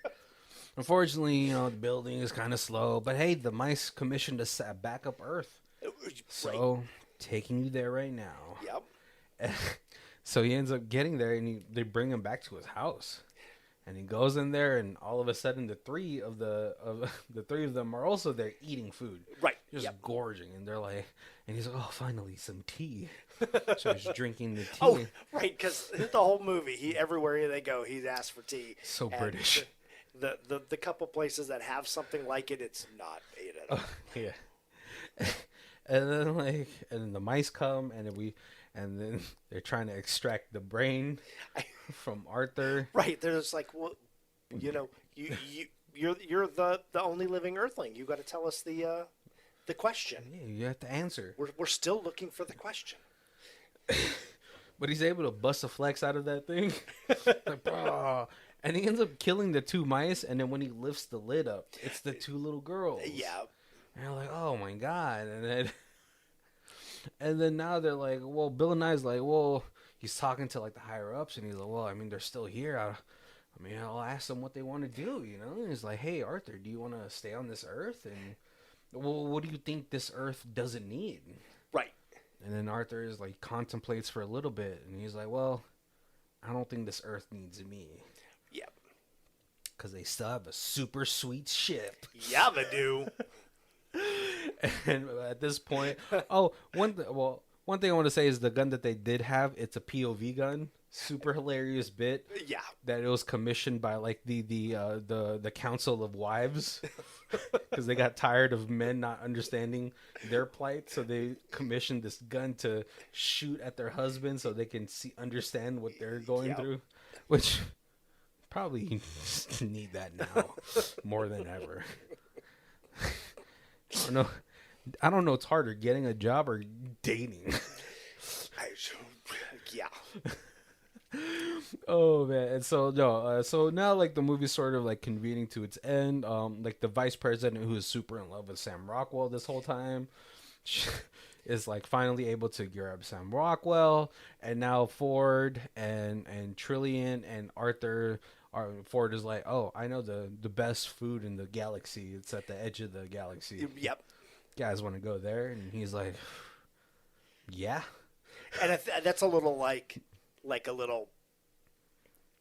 unfortunately, the building is kind of slow. But hey, the mice commissioned a backup Earth, so taking you there right now." Yep. So he ends up getting there, and they bring him back to his house, and he goes in there, and all of a sudden, the three of them are also there eating food, right? Just gorging, and they're like, and he's like, "Oh, finally some tea." So he's drinking the tea. Oh, right, because the whole movie, everywhere they go, he asks for tea. So British. The couple places that have something like it, it's not it at all. Yeah. And then the mice come, and then they're trying to extract the brain from Arthur. Right, they're just like, well, you're the only living Earthling. You got to tell us the question. Yeah, you have to answer. We're still looking for the question. But he's able to bust a flex out of that thing. And he ends up killing the two mice, and then when he lifts the lid up, it's the two little girls. Yeah. And they're like, "Oh my god." And then now they're like, well, Bill Nye's like, well, he's talking to the higher ups, and he's like, well, I mean, they're still here. I'll ask them what they want to do, And he's like, "Hey, Arthur, do you want to stay on this Earth? And well, what do you think this Earth doesn't need?" Right. And then Arthur is contemplates for a little bit, and he's like, "Well, I don't think this Earth needs me." Yep. Because they still have a super sweet ship. Yeah, they do. And at this point, one thing I want to say is the gun that they did have, it's a POV gun. Super hilarious bit. Yeah. That it was commissioned by the Council of Wives, because they got tired of men not understanding their plight, so they commissioned this gun to shoot at their husbands so they can understand what they're going through, which probably need that now more than ever. I don't know. It's harder, getting a job or dating. Yeah. Oh man. And so so now the movie's sort of convening to its end. The vice president, who is super in love with Sam Rockwell this whole time, is finally able to grab Sam Rockwell, and now Ford and Trillian and Arthur. Ford is like, "Oh, I know the best food in the galaxy. It's at the edge of the galaxy. Yep. Guys want to go there?" And he's like, "Yeah." And that's a little like a little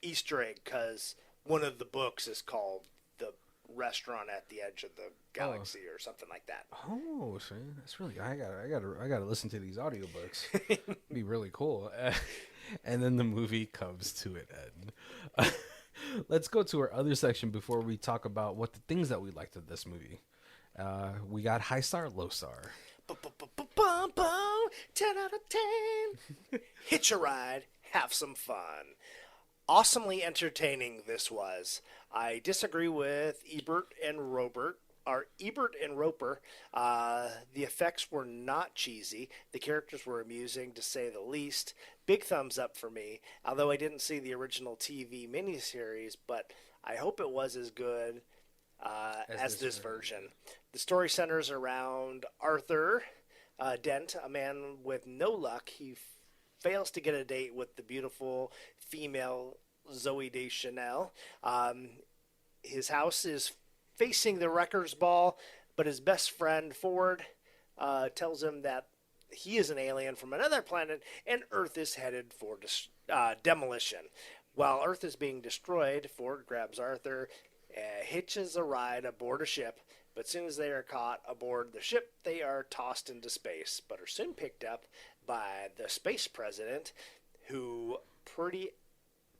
Easter egg because one of the books is called The Restaurant at the Edge of the Galaxy or something like that. Oh, see, that's really I gotta listen to these audiobooks. It'd be really cool. And then the movie comes to an end. Let's go to our other section before we talk about what the things that we liked of this movie. We got high star, low star. 10 out of 10. Hitch a ride, have some fun. Awesomely entertaining this was. I disagree with Ebert and Roper. The effects were not cheesy. The characters were amusing, to say the least. Big thumbs up for me, although I didn't see the original TV miniseries, but I hope it was as good as this version. The story centers around Arthur Dent, a man with no luck. He fails to get a date with the beautiful female Zooey Deschanel. His house is facing the wrecker's ball, but his best friend Ford tells him that he is an alien from another planet and Earth is headed for demolition. While Earth is being destroyed, Ford grabs Arthur, hitches a ride aboard a ship, but as soon as they are caught aboard the ship, they are tossed into space, but are soon picked up by the space president, who pretty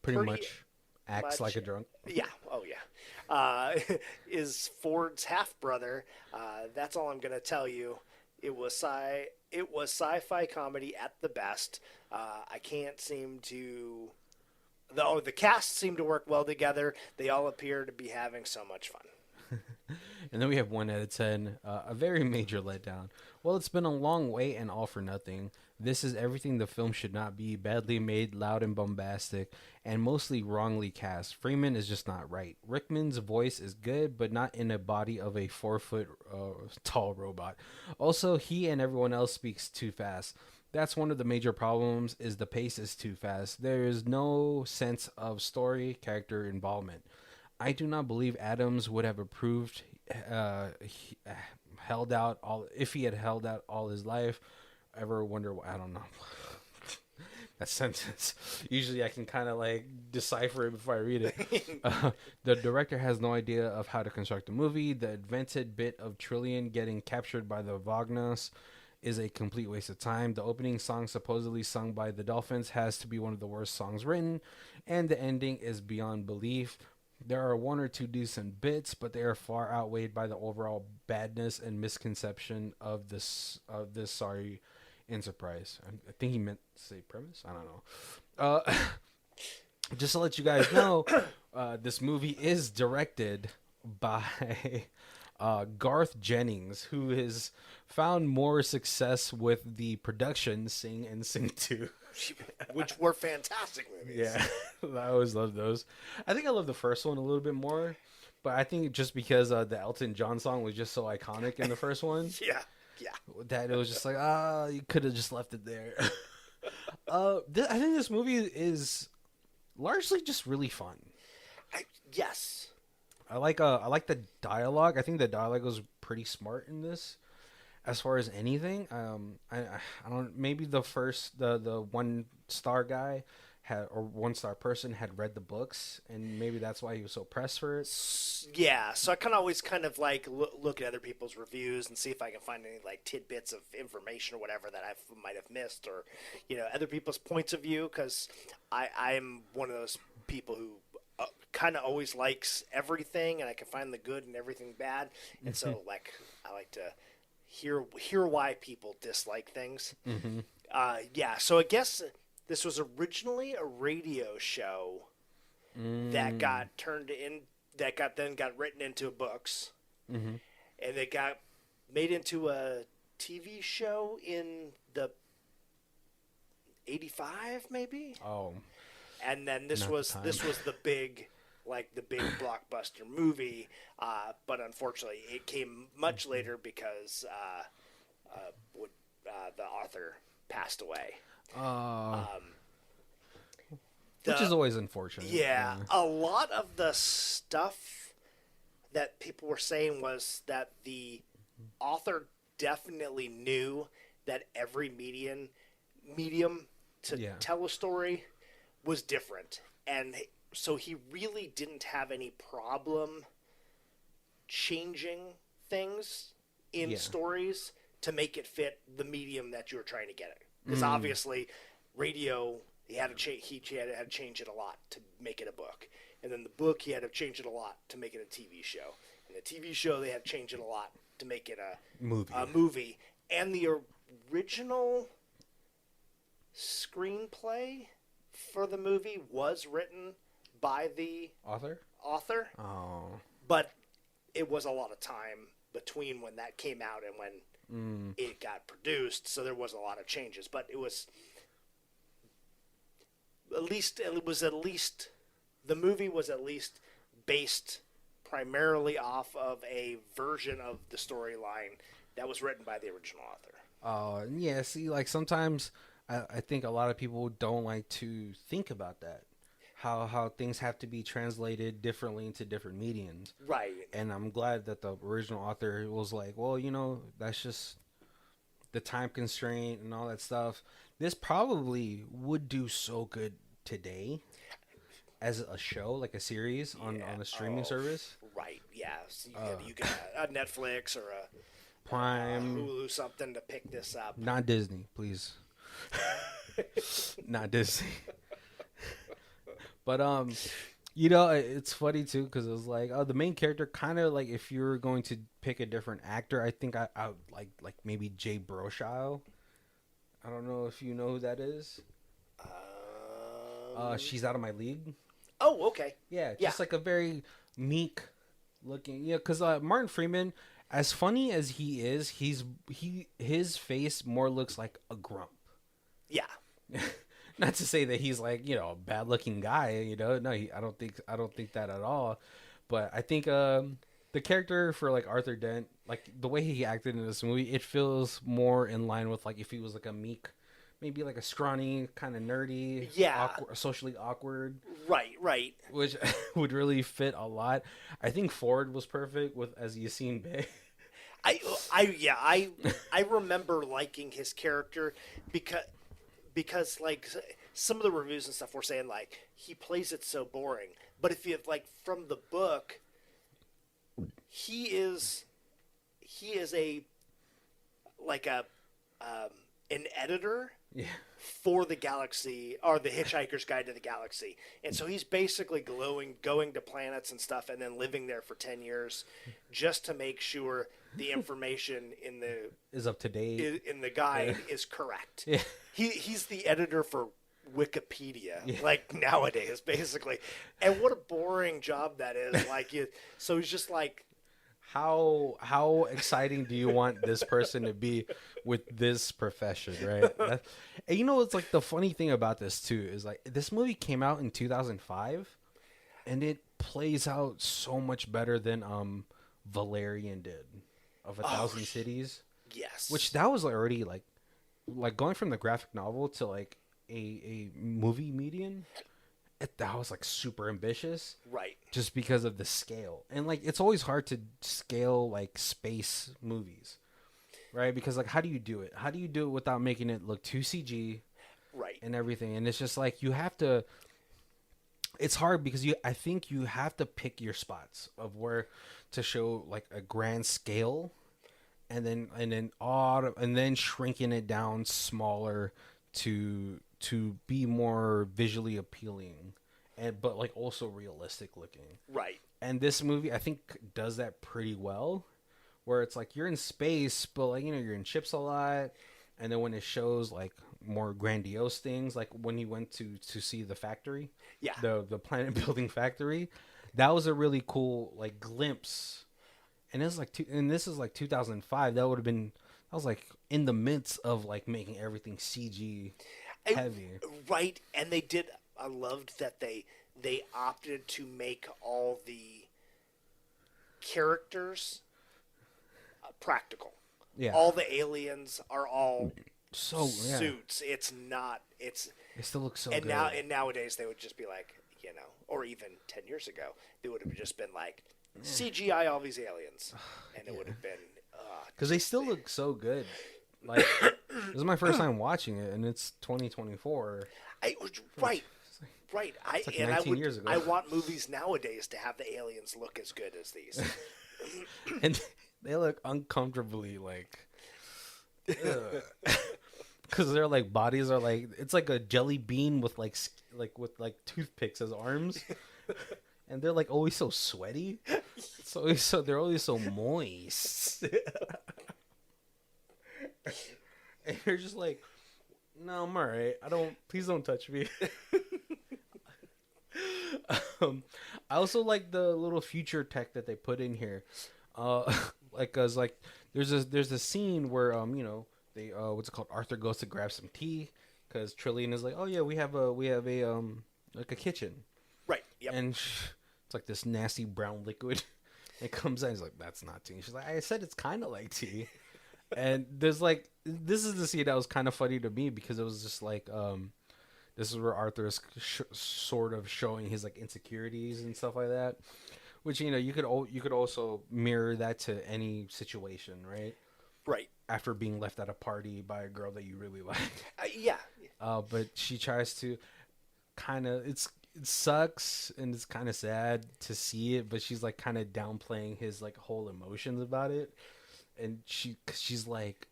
much acts like a drunk. Yeah. Oh, yeah. Is Ford's half brother. That's all I'm gonna tell you. It was sci-fi comedy at the best. I can't seem to. The cast seemed to work well together. They all appear to be having so much fun. And then we have 1 out of 10, a very major letdown. Well, it's been a long wait and all for nothing. This is everything the film should not be: badly made, loud and bombastic, and mostly wrongly cast. Freeman is just not right. Rickman's voice is good, but not in a body of a 4-foot tall robot. Also, he and everyone else speaks too fast. That's one of the major problems, is the pace is too fast. There is no sense of story, character involvement. I do not believe Adams would have approved held out all his life. Ever wonder why? I don't know. That sentence. Usually I can kind of like decipher it before I read it. The director has no idea of how to construct a movie. The invented bit of Trillian getting captured by the Vagnas is a complete waste of time. The opening song, supposedly sung by the Dolphins, has to be one of the worst songs written, and the ending is beyond belief. There are 1 or 2 decent bits, but they are far outweighed by the overall badness and misconception of this sorry enterprise. I think he meant to say premise. I don't know. Just to let you guys know, this movie is directed by Garth Jennings, who has found more success with the production Sing and Sing 2. Which were fantastic movies. Yeah, I always love those. I think I love the first one a little bit more, but I think just because the Elton John song was just so iconic in the first one. Yeah. That it was just like, you could have just left it there. I think this movie is largely just really fun. Yes. I like the dialogue. I think the dialogue was pretty smart in this. As far as anything, I don't. Maybe the 1-star guy or 1-star person had read the books, and maybe that's why he was so pressed for it. Yeah, so I always like look at other people's reviews and see if I can find any like tidbits of information or whatever that I might have missed, or other people's points of view, because I'm one of those people who kind of always likes everything, and I can find the good and everything bad, and so like I like to hear why people dislike things. Mm-hmm. So I guess this was originally a radio show that got got written into books, mm-hmm. and it got made into a TV show in the 85 maybe. Oh, and then this was the big blockbuster movie, but unfortunately it came much later because the author passed away. Which is always unfortunate. Yeah, a lot of the stuff that people were saying was that the author definitely knew that every medium to tell a story was different. And so he really didn't have any problem changing things in stories to make it fit the medium that you were trying to get it. Because obviously, radio, he had to change it a lot to make it a book. And then the book, he had to change it a lot to make it a TV show. And the TV show, they had to change it a lot to make it a movie. And the original screenplay for the movie was written by the author. Oh. But it was a lot of time between when that came out and when it got produced, so there was a lot of changes. But it was at least the movie was at least based primarily off of a version of the storyline that was written by the original author. Yeah, see, like sometimes I think a lot of people don't like to think about that. How things have to be translated differently into different mediums. Right. And I'm glad that the original author was like, well, that's just the time constraint and all that stuff. This probably would do so good today as a show, like a series on a streaming service. Right, yeah. So you get a Netflix or a Prime, Hulu, something to pick this up. Not Disney, please. Not Disney. But it's funny too because it was like, the main character kind of like, if you're going to pick a different actor, I think I would like maybe Jay Baruchel. I don't know if you know who that is. She's Out of My League. Oh, okay. Yeah, just like a very meek looking. Yeah, because Martin Freeman, as funny as he is, his face more looks like a grump. Yeah. Not to say that he's like, a bad looking guy, No, I don't think that at all. But I think the character for like Arthur Dent, like the way he acted in this movie, it feels more in line with like if he was like a meek, maybe like a scrawny, kind of nerdy, socially awkward. Right. Which would really fit a lot. I think Ford was perfect as Yassine Bey. I remember liking his character because like some of the reviews and stuff were saying like he plays it so boring, but if you like from the book, he is a like an editor for the Galaxy, or the Hitchhiker's Guide to the Galaxy, and so he's basically going to planets and stuff and then living there for 10 years just to make sure the information is up to date in the guide is correct. Yeah. He's the editor for Wikipedia, like nowadays, basically. And what a boring job that is. So he's just like, how exciting do you want this person to be with this profession, right? And it's like the funny thing about this too is like this movie came out in 2005, and it plays out so much better than Valerian did of 1,000 Cities. Yes. Which that was already like going from the graphic novel to like a movie median. That was like super ambitious. Right. Just because of the scale. And like it's always hard to scale like space movies. Right? Because like how do you do it? How do you do it without making it look too CG? Right. And everything. And it's just like you have to, it's hard because I think you have to pick your spots of where to show like a grand scale, and then shrinking it down smaller to be more visually appealing, but like also realistic looking. Right. And this movie I think does that pretty well, where it's like you're in space, but like you're in ships a lot, and then when it shows like more grandiose things, like when he went to see the factory, the planet building factory, that was a really cool like glimpse. And this is like 2005. That was like in the midst of like making everything CG heavy. Right. And I loved that they opted to make all the characters practical. Yeah. All the aliens are all suits. Yeah. It still looks so good. And nowadays they would just be like, or even 10 years ago, they would have just been like, CGI all these aliens, and it would have been because they still look so good. Like this is my first time watching it, and it's 2024. Right. Right. It's like 19 years ago. I want movies nowadays to have the aliens look as good as these. And they look uncomfortably like, because their like bodies are like, it's like a jelly bean with like toothpicks as arms, and they're like always so sweaty. So they're always so moist. And you're just like, no, I'm alright. Please don't touch me. I also like the little future tech that they put in here. Cause like there's a scene where they what's it called? Arthur goes to grab some tea because Trillian is like, oh yeah, we have a like a kitchen. Right. Yep. And it's like this nasty brown liquid. It comes out. He's like, that's not tea. She's like, I said it's kind of like tea. And there's like, this is the scene that was kind of funny to me because it was just like, this is where Arthur is sort of showing his like insecurities and stuff like that, which you could also mirror that to any situation, right? Right. After being left at a party by a girl that you really like. Yeah. But she tries to it sucks and it's kind of sad to see it, but she's like kind of downplaying his like whole emotions about it. And she's like,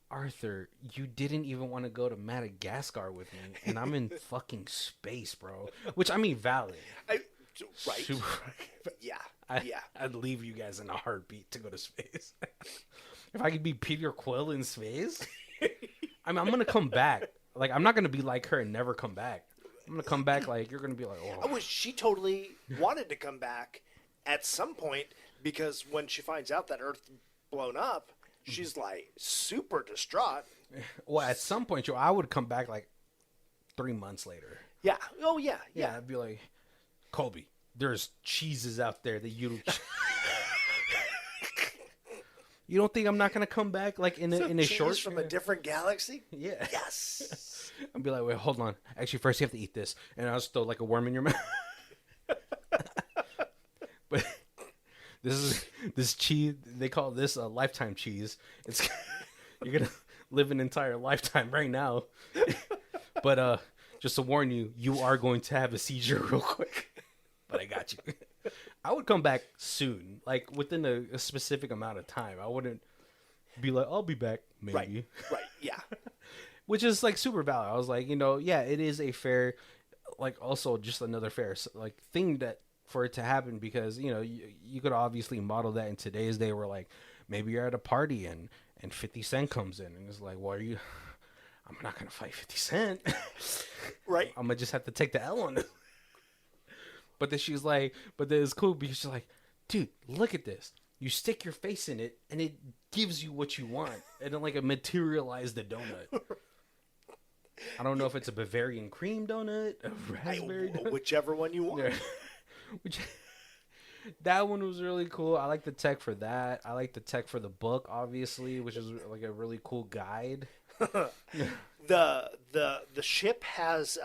Arthur, you didn't even want to go to Madagascar with me, and I'm in fucking space, bro. Which, I mean, valid. Right. Super, Yeah. I'd leave you guys in a heartbeat to go to space. If I could be Peter Quill in space, I mean, I'm going to come back. Like, I'm not going to be like her and never come back. I'm going to come back like, you're going to be like, oh. I wish she totally wanted to come back at some point, because when she finds out that Earth's blown up, she's like super distraught. Well, at some point, I would come back like 3 months later. Yeah. Oh, yeah. Yeah. I'd be like, Colby, there's cheeses out there that you don't think I'm not gonna come back like in a short from a different galaxy? Yeah. Yes. I'd be like, wait, hold on. Actually, first you have to eat this, and I'll just throw like a worm in your mouth. But this cheese, they call this a lifetime cheese. You're gonna live an entire lifetime right now. But just to warn you, you are going to have a seizure real quick. But I got you. I would come back soon, like within a specific amount of time. I wouldn't be like, I'll be back, maybe. Right, yeah. Which is like super valid. I was like, yeah, it is a fair, like also just another fair like thing that for it to happen, because you could obviously model that in today's day where like maybe you're at a party and 50 Cent comes in and it's like, well, I'm not gonna fight 50 Cent. Right. I'm gonna just have to take the L on it. But then she's like, but then it's cool because she's like, dude, look at this. You stick your face in it and it gives you what you want. And then like it materialized the donut. I don't know if it's a Bavarian cream donut, a raspberry donut. Whichever one you want. Yeah. That one was really cool. I like the tech for that. I like the tech for the book, obviously, which is like a really cool guide. The ship has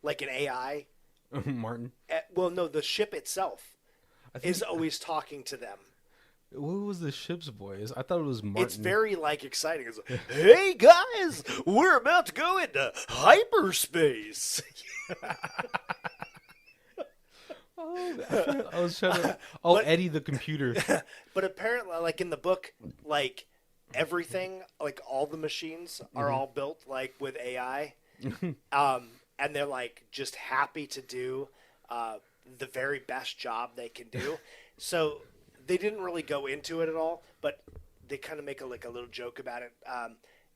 like an AI. Martin. Well, no, the ship itself is always talking to them. What was the ship's voice? I thought it was Martin. It's very like exciting. It's like, hey guys, we're about to go into hyperspace. I was trying to. Oh, but, Eddie the computer. But apparently, like in the book, like everything, like all the machines are all built like with AI, and they're like just happy to do the very best job they can do. So they didn't really go into it at all, but they kind of make a little joke about it.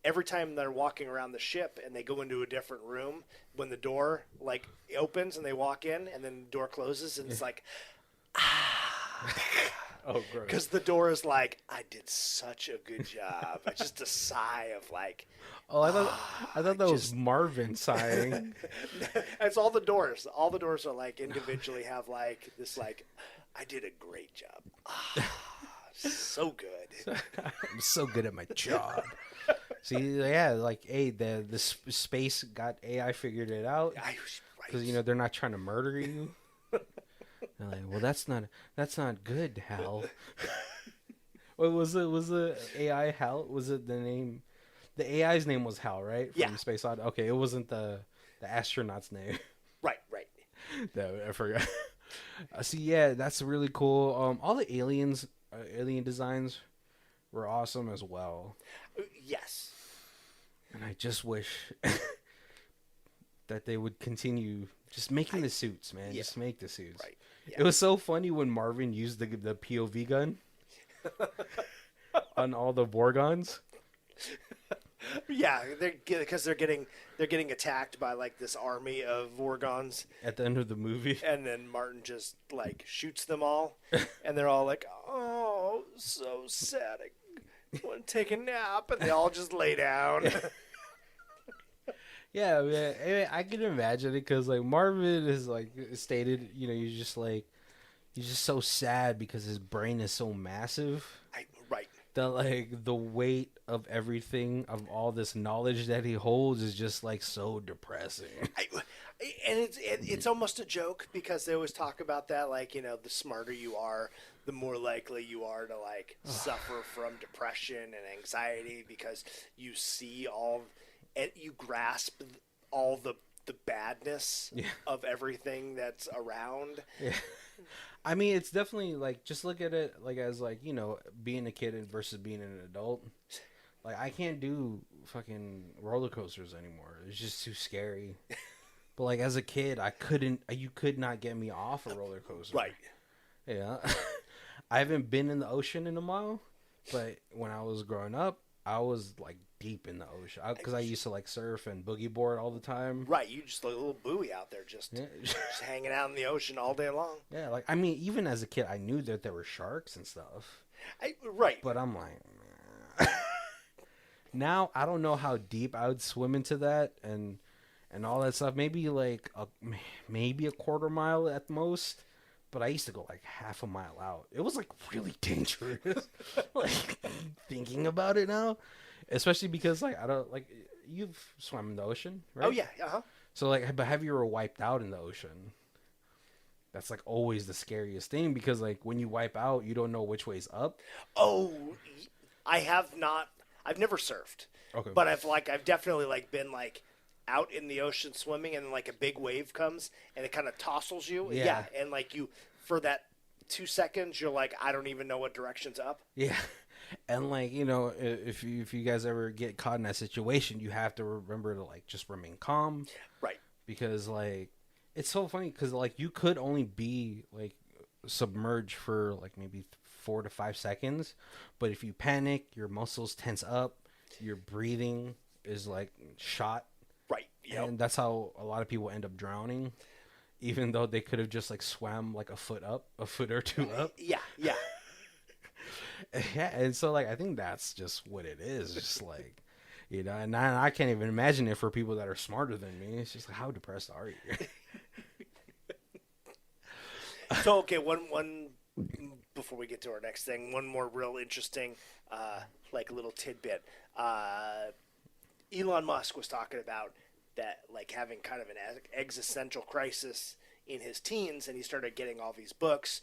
Every time they're walking around the ship and they go into a different room, when the door like opens and they walk in and then the door closes and it's like, oh, gross. Because the door is like, I did such a good job. It's just a sigh of like, oh, I thought that was Marvin sighing. It's all the doors. All the doors are like individually have like this like, I did a great job. So good. I'm so good at my job. See, yeah, like, hey, the space got AI figured it out because they're not trying to murder you. They're like, well, that's not good, Hal. What was it? Was the AI Hal? Was it the name? The AI's name was Hal, right? From Space Odyssey. Okay, it wasn't the astronaut's name. Right. I forgot. See, yeah, that's really cool. All the alien designs were awesome as well. Yes. And I just wish that they would continue just making the suits, man. Yeah. Just make the suits. Right. Yeah. It was so funny when Marvin used the POV gun on all the Vorgons. Yeah, because they're getting attacked by like this army of Vorgons at the end of the movie, and then Martin just like shoots them all, and they're all like, "Oh, so sad. I want to take a nap," and they all just lay down. Yeah, man, I can imagine it because like Marvin is like stated, he's just so sad because his brain is so massive. Right. That like the weight of everything, of all this knowledge that he holds, is just like so depressing. And it's almost a joke because they always talk about that, like, the smarter you are, the more likely you are to like suffer from depression and anxiety because you see you grasp all the badness of everything that's around. Yeah. I mean, it's definitely like, just look at it like as like, being a kid versus being an adult. Like, I can't do fucking roller coasters anymore. It's just too scary. But like as a kid, you could not get me off a roller coaster. Right. Yeah. I haven't been in the ocean in a while, but when I was growing up, I was like deep in the ocean because I used to like surf and boogie board all the time. Right, you just like a little buoy out there, just hanging out in the ocean all day long. Yeah, like I mean, even as a kid, I knew that there were sharks and stuff. Right, but I'm like, now I don't know how deep I would swim into that and all that stuff. Maybe like maybe a quarter mile at most. But I used to go like half a mile out. It was like really dangerous. Like thinking about it now, especially because like I don't like you've swam in the ocean, right? Oh yeah, So like, but have you ever wiped out in the ocean? That's like always the scariest thing because like when you wipe out, you don't know which way's up. Oh, I have not. I've never surfed. Okay, but I've definitely like been like out in the ocean swimming and like a big wave comes and it kind of tossles you. Yeah. And like you, for that 2 seconds, you're like, I don't even know what direction's up. Yeah. And like, if you guys ever get caught in that situation, you have to remember to like just remain calm. Right. Because like, it's so funny because like you could only be like submerged for like maybe 4 to 5 seconds. But if you panic, your muscles tense up, your breathing is like shot. Right. Yep. And that's how a lot of people end up drowning, even though they could have just like swam like a foot or two up. Yeah. Yeah. Yeah. And so like, I think that's just what it is. Just like, and I can't even imagine it for people that are smarter than me. It's just like, how depressed are you? So, okay. One, before we get to our next thing, one more real interesting, like little tidbit, Elon Musk was talking about that, like having kind of an existential crisis in his teens, and he started getting all these books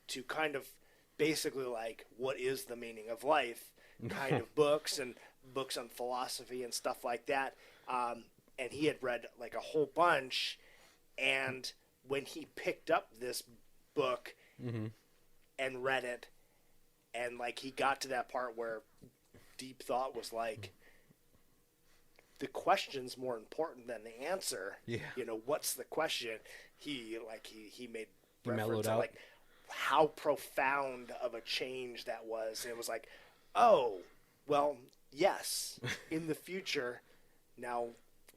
to kind of basically like what is the meaning of life kind of books and books on philosophy and stuff like that. And he had read like a whole bunch, and when he picked up this book and read it, and like he got to that part where deep thought was like, the question's more important than the answer. Yeah. What's the question? He made reference to like how profound of a change that was. And it was like, oh, well, yes, in the future, now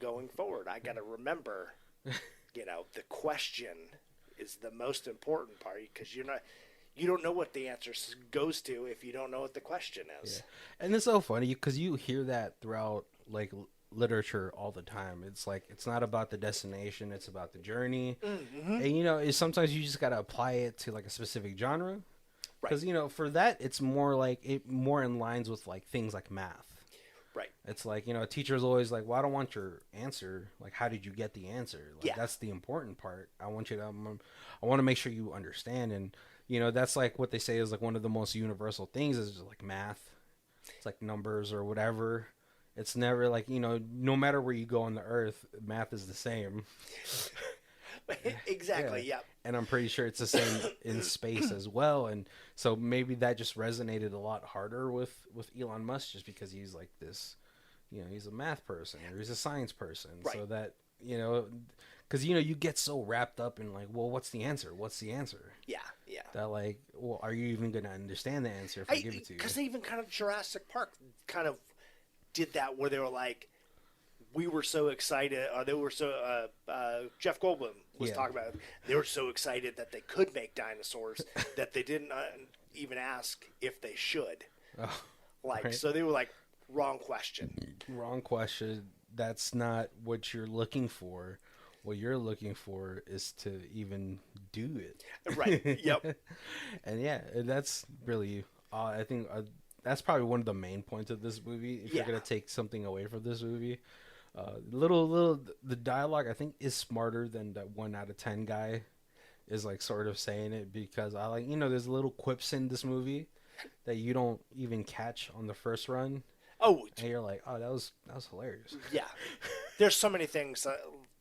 going forward, I got to remember, the question is the most important part because you don't know what the answer goes to if you don't know what the question is. Yeah. And it's so funny because you hear that throughout like literature all the time. It's like, it's not about the destination, it's about the journey. And sometimes you just got to apply it to like a specific genre because for that it's more like more in lines with like things like math. Right. It's like, a teacher's always like, well, I don't want your answer, like how did you get the answer? Like that's the important part. I want to make sure you understand. And that's like what they say is like one of the most universal things is just like math. It's like numbers or whatever. It's never like, no matter where you go on the earth, math is the same. Exactly. Yeah. And I'm pretty sure it's the same in space as well. And so maybe that just resonated a lot harder with Elon Musk, just because he's like this, he's a math person or he's a science person. Right. So that, because, you get so wrapped up in like, well, what's the answer? What's the answer? Yeah. Yeah. That like, well, are you even going to understand the answer if I give it to you? Because even kind of Jurassic Park kind of did that, where they were like, we were so excited, or they were so, Jeff Goldblum was talking about it. They were so excited that they could make dinosaurs that they didn't even ask if they should. Oh, like, right. So they were like, wrong question. Wrong question. That's not what you're looking for. What you're looking for is to even do it. Right. Yep. And that's really, I think that's probably one of the main points of this movie. If you're going to take something away from this movie, the dialogue I think is smarter than that 1 out of 10 guy is like sort of saying it, because I like, there's little quips in this movie that you don't even catch on the first run. Oh, and you're like, oh, that was hilarious. Yeah. There's so many things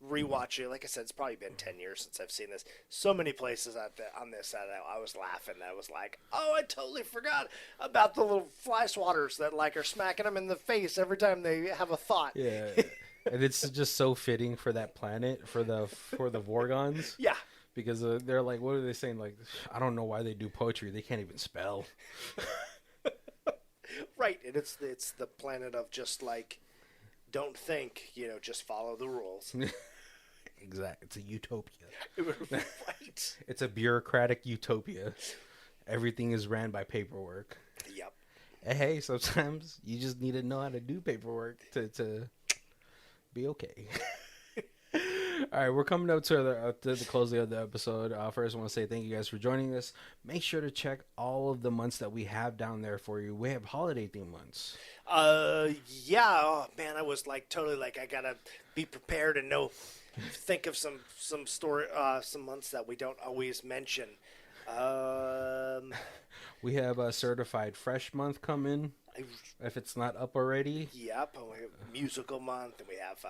rewatch it. Like I said, it's probably been 10 years since I've seen this. So many places on this that I was laughing. I was like, oh, I totally forgot about the little fly swatters that like are smacking them in the face every time they have a thought. Yeah. And it's just so fitting for that planet, for the Vorgons. Yeah. Because they're like, what are they saying? Like, I don't know why they do poetry. They can't even spell. Right. And it's the planet of just like, don't think, just follow the rules. Exactly. It's a utopia. Right. It's a bureaucratic utopia. Everything is ran by paperwork. Yep. And hey, sometimes you just need to know how to do paperwork to be okay. All right, we're coming up to the closing of the episode. First, I want to say thank you guys for joining us. Make sure to check all of the months that we have down there for you. We have holiday theme months. Yeah. Oh, man, I was like totally like, I gotta be prepared and think of some story, some months that we don't always mention. We have a certified fresh month coming. If it's not up already. Yep. We have musical month, and we have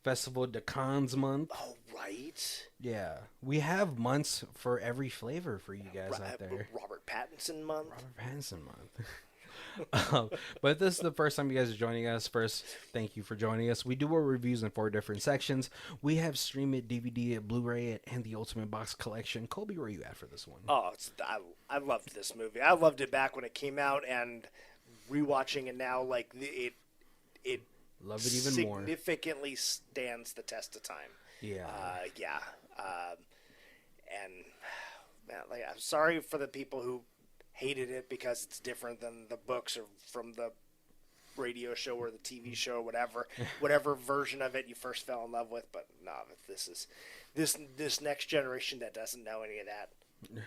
Festival de Cons month. Oh, right. Yeah. We have months for every flavor for you guys out there. Robert Pattinson month. Robert Pattinson month. But if this is the first time you guys are joining us, first, thank you for joining us. We do our reviews in 4 different sections. We have Stream It, DVD It, Blu-ray It, and the Ultimate Box Collection. Colby, where are you at for this one? Oh, I loved this movie. I loved it back when it came out, and rewatching it now, like it love it even more. Significantly stands the test of time. Yeah. And man, like, I'm sorry for the people who hated it because it's different than the books or from the radio show or the TV show or whatever version of it you first fell in love with. But no, this is this next generation that doesn't know any of that.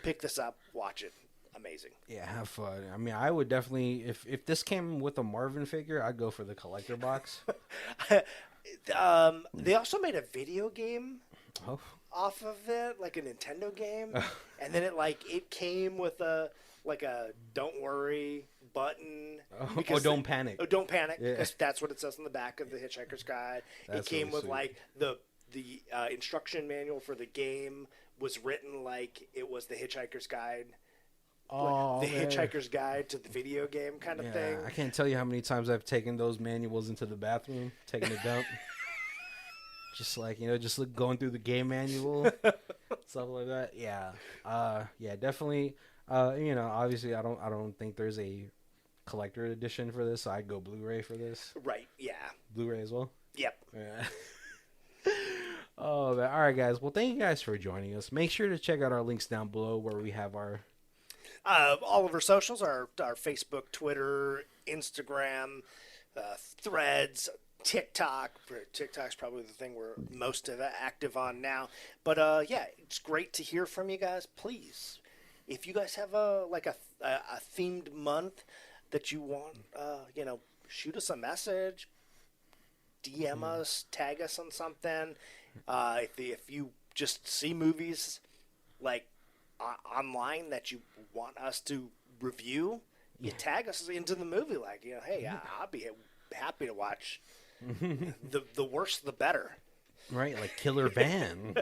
Pick this up, watch it. Amazing. Yeah, have fun. I mean, I would definitely, if this came with a Marvin figure, I'd go for the collector box. They also made a video game Oh. off of it, like a Nintendo game, and then it came with a "Don't worry" button. Don't panic. Oh, don't panic. Yeah. Because that's what it says on the back of the Hitchhiker's Guide. That's it came really with sweet. like the instruction manual for the game was written like it was the Hitchhiker's Guide. Oh, the man. Hitchhiker's Guide to the video game kind of thing. I can't tell you how many times I've taken those manuals into the bathroom, taking a dump. Just like, going through the game manual, stuff like that. Yeah. Definitely. Obviously I don't think there's a collector edition for this, so I'd go Blu-ray for this. Right, yeah. Blu-ray as well? Yep. Yeah. Oh, man. All right, guys. Well, thank you guys for joining us. Make sure to check out our links down below where we have our... all of our socials, our Facebook, Twitter, Instagram, Threads, TikTok. TikTok's probably the thing we're most active on now. But it's great to hear from you guys. Please, if you guys have a themed month that you want, shoot us a message, DM us, tag us on something. If you just see movies like online that you want us to review, you tag us into the movie. Like, hey, I'll be happy to watch. The worse, the better. Right, like Killer Van.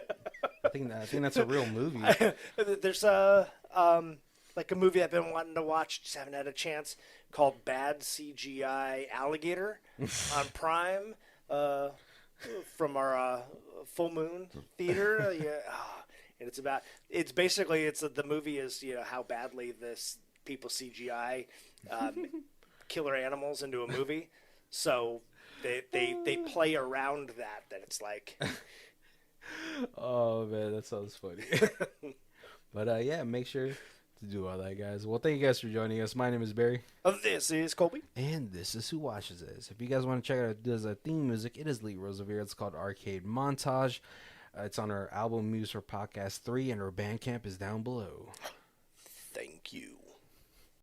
I think that's a real movie. There's like a movie I've been wanting to watch, just haven't had a chance, called Bad CGI Alligator on Prime, from our Full Moon Theater. And it's basically the movie is how badly this people CGI killer animals into a movie, so they play around that it's like. Oh man, that sounds funny. But yeah, make sure to do all that, guys. Well, thank you guys for joining us. My name is Barry. This is Colby. And this is Who Watches This. If you guys want to check out does theme music, it is Lee Rosevere. It's called Arcade Montage. It's on our album Muse for Podcast 3, and our Bandcamp is down below. Thank you.